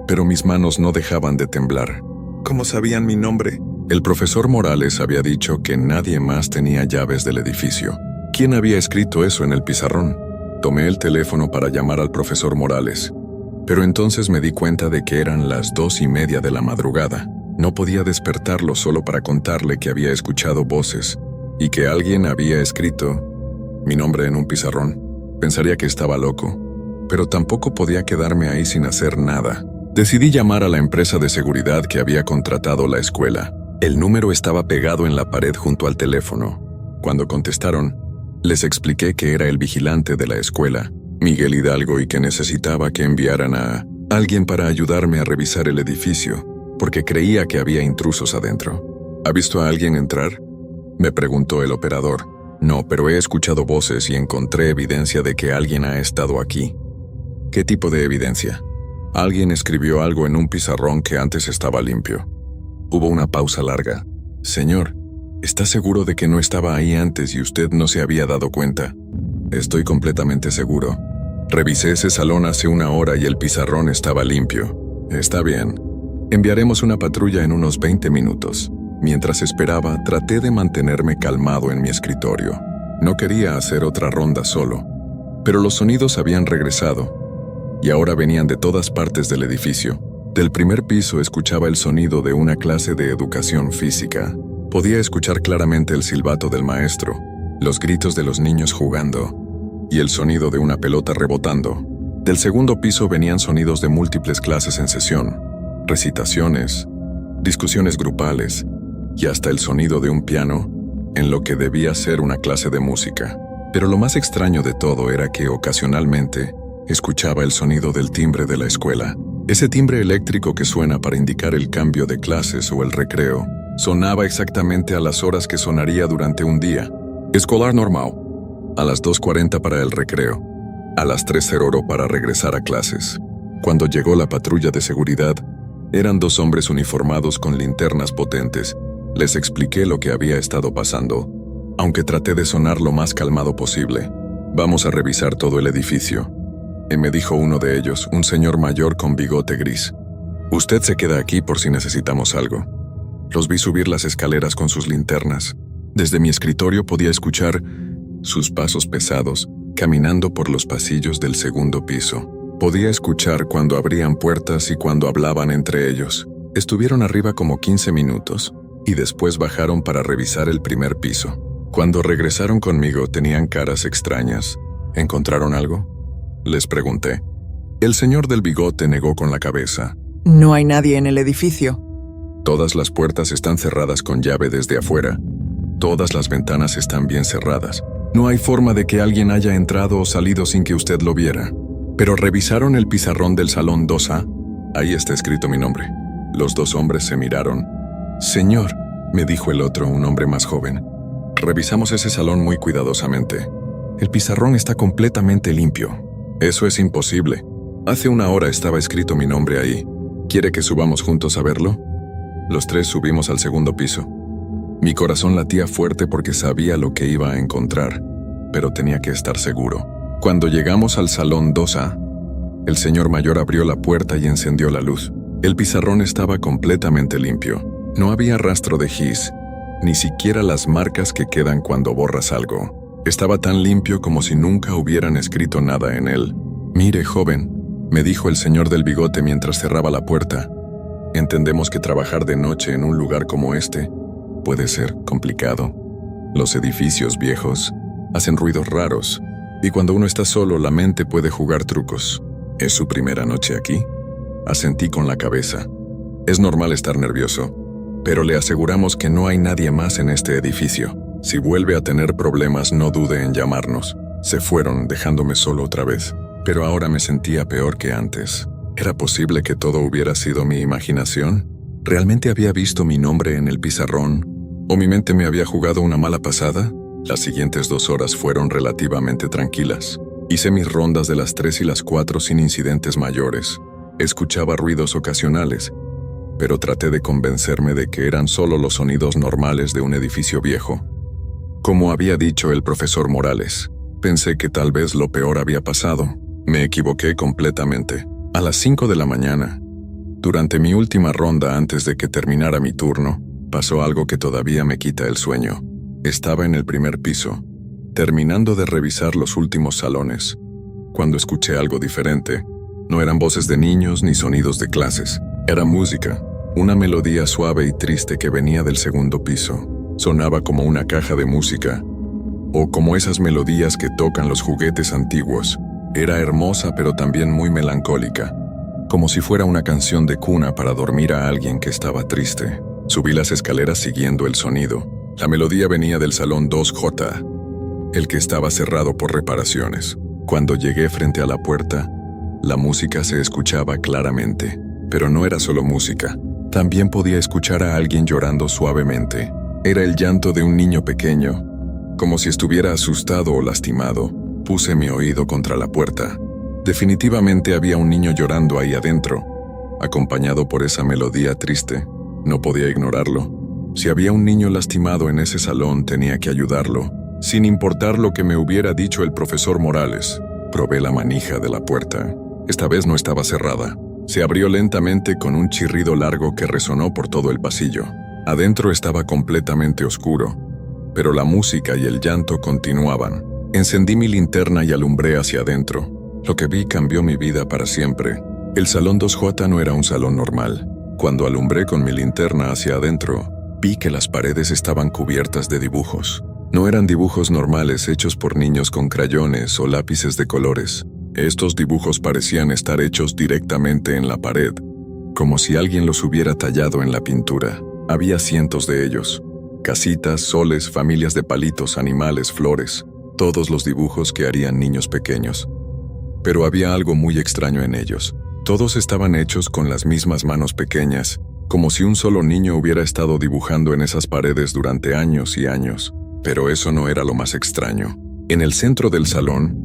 pero mis manos no dejaban de temblar. ¿Cómo sabían mi nombre? El profesor Morales había dicho que nadie más tenía llaves del edificio. ¿Quién había escrito eso en el pizarrón? Tomé el teléfono para llamar al profesor Morales, pero entonces me di cuenta de que eran las 2:30 de la madrugada. No podía despertarlo solo para contarle que había escuchado voces y que alguien había escrito mi nombre en un pizarrón. Pensaría que estaba loco, pero tampoco podía quedarme ahí sin hacer nada. Decidí llamar a la empresa de seguridad que había contratado la escuela. El número estaba pegado en la pared junto al teléfono. Cuando contestaron, les expliqué que era el vigilante de la escuela, Miguel Hidalgo, y que necesitaba que enviaran a alguien para ayudarme a revisar el edificio, porque creía que había intrusos adentro. ¿Ha visto a alguien entrar?, me preguntó el operador. No, pero he escuchado voces y encontré evidencia de que alguien ha estado aquí. ¿Qué tipo de evidencia? Alguien escribió algo en un pizarrón que antes estaba limpio. Hubo una pausa larga. Señor, ¿está seguro de que no estaba ahí antes y usted no se había dado cuenta? Estoy completamente seguro. Revisé ese salón hace 1 hora y el pizarrón estaba limpio. Está bien. Enviaremos una patrulla en unos 20 minutos. Mientras esperaba, traté de mantenerme calmado en mi escritorio. No quería hacer otra ronda solo, pero los sonidos habían regresado, y ahora venían de todas partes del edificio. Del primer piso escuchaba el sonido de una clase de educación física. Podía escuchar claramente el silbato del maestro. los gritos de los niños jugando y el sonido de una pelota rebotando. Del segundo piso venían sonidos de múltiples clases en sesión, recitaciones, discusiones grupales y hasta el sonido de un piano en lo que debía ser una clase de música. Pero lo más extraño de todo era que ocasionalmente escuchaba el sonido del timbre de la escuela. Ese timbre eléctrico que suena para indicar el cambio de clases o el recreo, sonaba exactamente a las horas que sonaría durante un día escolar normal. A las 2:40 para el recreo, a las 3:00 para regresar a clases. Cuando llegó la patrulla de seguridad, eran 2 hombres uniformados con linternas potentes. Les expliqué lo que había estado pasando, aunque traté de sonar lo más calmado posible. Vamos a revisar todo el edificio. Me dijo uno de ellos, un señor mayor con bigote gris. Usted se queda aquí por si necesitamos algo. Los vi subir las escaleras con sus linternas. Desde mi escritorio podía escuchar sus pasos pesados, caminando por los pasillos del segundo piso. Podía escuchar cuando abrían puertas y cuando hablaban entre ellos. Estuvieron arriba como 15 minutos y después bajaron para revisar el primer piso. Cuando regresaron conmigo tenían caras extrañas. ¿Encontraron algo?, les pregunté. El señor del bigote negó con la cabeza. No hay nadie en el edificio. Todas las puertas están cerradas con llave desde afuera. Todas las ventanas están bien cerradas. No hay forma de que alguien haya entrado o salido sin que usted lo viera. Pero revisaron el pizarrón del salón 2A. Ahí está escrito mi nombre. Los 2 hombres se miraron. Señor, me dijo el otro, un hombre más joven. Revisamos ese salón muy cuidadosamente. El pizarrón está completamente limpio. Eso es imposible. Hace 1 hora estaba escrito mi nombre ahí. ¿Quiere que subamos juntos a verlo? Los 3 subimos al segundo piso. Mi corazón latía fuerte porque sabía lo que iba a encontrar, pero tenía que estar seguro. Cuando llegamos al salón 2A, el señor mayor abrió la puerta y encendió la luz. El pizarrón estaba completamente limpio. No había rastro de gis, ni siquiera las marcas que quedan cuando borras algo. Estaba tan limpio como si nunca hubieran escrito nada en él. Mire, joven, me dijo el señor del bigote mientras cerraba la puerta. Entendemos que trabajar de noche en un lugar como este puede ser complicado. Los edificios viejos hacen ruidos raros, y cuando uno está solo, la mente puede jugar trucos. ¿Es su primera noche aquí? Asentí con la cabeza. Es normal estar nervioso, pero le aseguramos que no hay nadie más en este edificio. Si vuelve a tener problemas, no dude en llamarnos. Se fueron, dejándome solo otra vez, pero ahora me sentía peor que antes. ¿Era posible que todo hubiera sido mi imaginación? ¿Realmente había visto mi nombre en el pizarrón? ¿O mi mente me había jugado una mala pasada? Las siguientes 2 horas fueron relativamente tranquilas. Hice mis rondas de las 3 y las 4 sin incidentes mayores. Escuchaba ruidos ocasionales, pero traté de convencerme de que eran solo los sonidos normales de un edificio viejo. Como había dicho el profesor Morales, pensé que tal vez lo peor había pasado. Me equivoqué completamente. A las 5 de la mañana, durante mi última ronda antes de que terminara mi turno, pasó algo que todavía me quita el sueño. Estaba en el primer piso, terminando de revisar los últimos salones, cuando escuché algo diferente. No eran voces de niños ni sonidos de clases. Era música, una melodía suave y triste que venía del segundo piso. Sonaba como una caja de música, o como esas melodías que tocan los juguetes antiguos. Era hermosa pero también muy melancólica, como si fuera una canción de cuna para dormir a alguien que estaba triste. Subí las escaleras siguiendo el sonido. La melodía venía del salón 2J, el que estaba cerrado por reparaciones. Cuando llegué frente a la puerta, la música se escuchaba claramente, pero no era solo música. También podía escuchar a alguien llorando suavemente. Era el llanto de un niño pequeño, como si estuviera asustado o lastimado. Puse mi oído contra la puerta. Definitivamente había un niño llorando ahí adentro, acompañado por esa melodía triste. No podía ignorarlo. Si había un niño lastimado en ese salón, tenía que ayudarlo, sin importar lo que me hubiera dicho el profesor Morales. Probé la manija de la puerta. Esta vez no estaba cerrada. Se abrió lentamente con un chirrido largo que resonó por todo el pasillo. Adentro estaba completamente oscuro, pero la música y el llanto continuaban. Encendí mi linterna y alumbré hacia adentro. Lo que vi cambió mi vida para siempre. El salón 2J no era un salón normal. Cuando alumbré con mi linterna hacia adentro, vi que las paredes estaban cubiertas de dibujos. No eran dibujos normales hechos por niños con crayones o lápices de colores. Estos dibujos parecían estar hechos directamente en la pared, como si alguien los hubiera tallado en la pintura. Había cientos de ellos. Casitas, soles, familias de palitos, animales, flores. Todos los dibujos que harían niños pequeños. Pero había algo muy extraño en ellos. Todos estaban hechos con las mismas manos pequeñas, como si un solo niño hubiera estado dibujando en esas paredes durante años y años. Pero eso no era lo más extraño. En el centro del salón,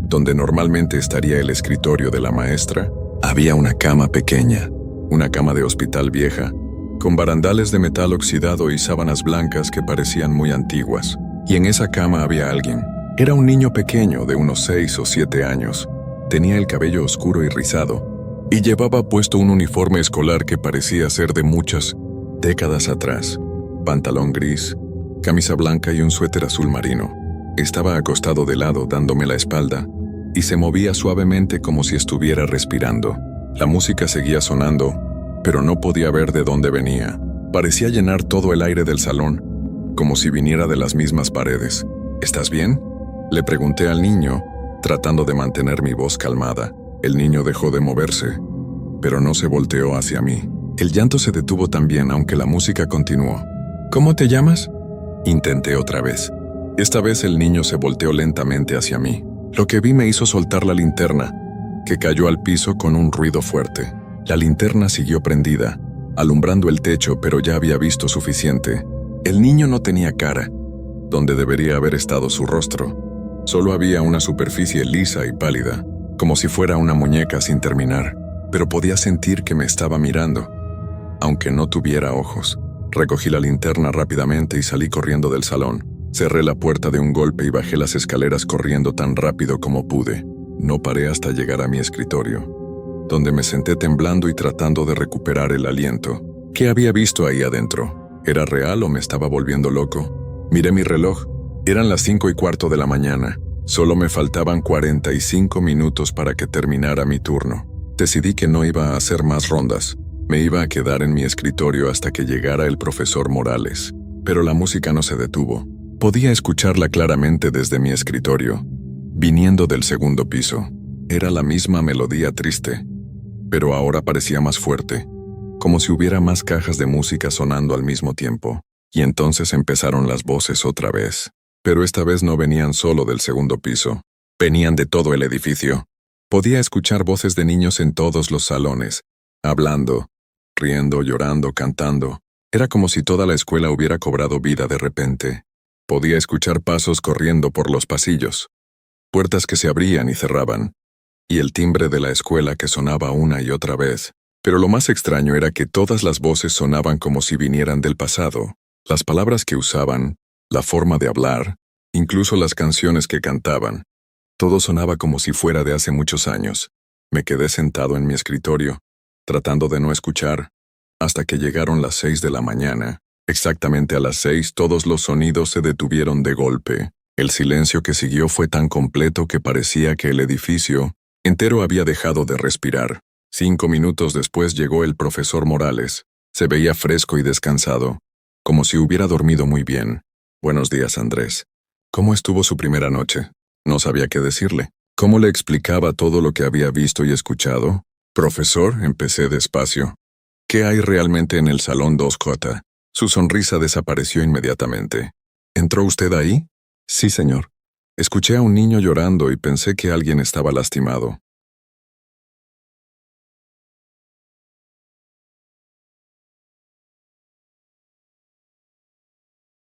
donde normalmente estaría el escritorio de la maestra, había una cama pequeña, una cama de hospital vieja, con barandales de metal oxidado y sábanas blancas que parecían muy antiguas. Y en esa cama había alguien. Era un niño pequeño de unos 6 o 7 años. Tenía el cabello oscuro y rizado, y llevaba puesto un uniforme escolar que parecía ser de muchas décadas atrás. Pantalón gris, camisa blanca y un suéter azul marino. Estaba acostado de lado dándome la espalda, y se movía suavemente como si estuviera respirando. La música seguía sonando, pero no podía ver de dónde venía. Parecía llenar todo el aire del salón, como si viniera de las mismas paredes. ¿Estás bien?, le pregunté al niño, tratando de mantener mi voz calmada. El niño dejó de moverse, pero no se volteó hacia mí. El llanto se detuvo también, aunque la música continuó. ¿Cómo te llamas?, intenté otra vez. Esta vez el niño se volteó lentamente hacia mí. Lo que vi me hizo soltar la linterna, que cayó al piso con un ruido fuerte. La linterna siguió prendida, alumbrando el techo, pero ya había visto suficiente. El niño no tenía cara, donde debería haber estado su rostro. Solo había una superficie lisa y pálida, como si fuera una muñeca sin terminar, pero podía sentir que me estaba mirando, aunque no tuviera ojos. Recogí la linterna rápidamente y salí corriendo del salón. Cerré la puerta de un golpe y bajé las escaleras corriendo tan rápido como pude. No paré hasta llegar a mi escritorio, donde me senté temblando y tratando de recuperar el aliento. ¿Qué había visto ahí adentro? ¿Era real o me estaba volviendo loco? Miré mi reloj. Eran las 5:15 de la mañana. Solo me faltaban 45 minutos para que terminara mi turno. Decidí que no iba a hacer más rondas. Me iba a quedar en mi escritorio hasta que llegara el profesor Morales. Pero la música no se detuvo. Podía escucharla claramente desde mi escritorio, viniendo del segundo piso. Era la misma melodía triste, pero ahora parecía más fuerte, como si hubiera más cajas de música sonando al mismo tiempo. Y entonces empezaron las voces otra vez. Pero esta vez no venían solo del segundo piso, venían de todo el edificio. Podía escuchar voces de niños en todos los salones, hablando, riendo, llorando, cantando. Era como si toda la escuela hubiera cobrado vida de repente. Podía escuchar pasos corriendo por los pasillos, puertas que se abrían y cerraban, y el timbre de la escuela que sonaba una y otra vez. Pero lo más extraño era que todas las voces sonaban como si vinieran del pasado. Las palabras que usaban, la forma de hablar, incluso las canciones que cantaban. Todo sonaba como si fuera de hace muchos años. Me quedé sentado en mi escritorio, tratando de no escuchar, hasta que llegaron las 6 de la mañana. Exactamente a las 6 todos los sonidos se detuvieron de golpe. El silencio que siguió fue tan completo que parecía que el edificio entero había dejado de respirar. 5 minutos después llegó el profesor Morales. Se veía fresco y descansado, como si hubiera dormido muy bien. Buenos días, Andrés. ¿Cómo estuvo su primera noche? No sabía qué decirle. ¿Cómo le explicaba todo lo que había visto y escuchado? Profesor, empecé despacio. ¿Qué hay realmente en el salón 2J? Su sonrisa desapareció inmediatamente. ¿Entró usted ahí? Sí, señor. Escuché a un niño llorando y pensé que alguien estaba lastimado.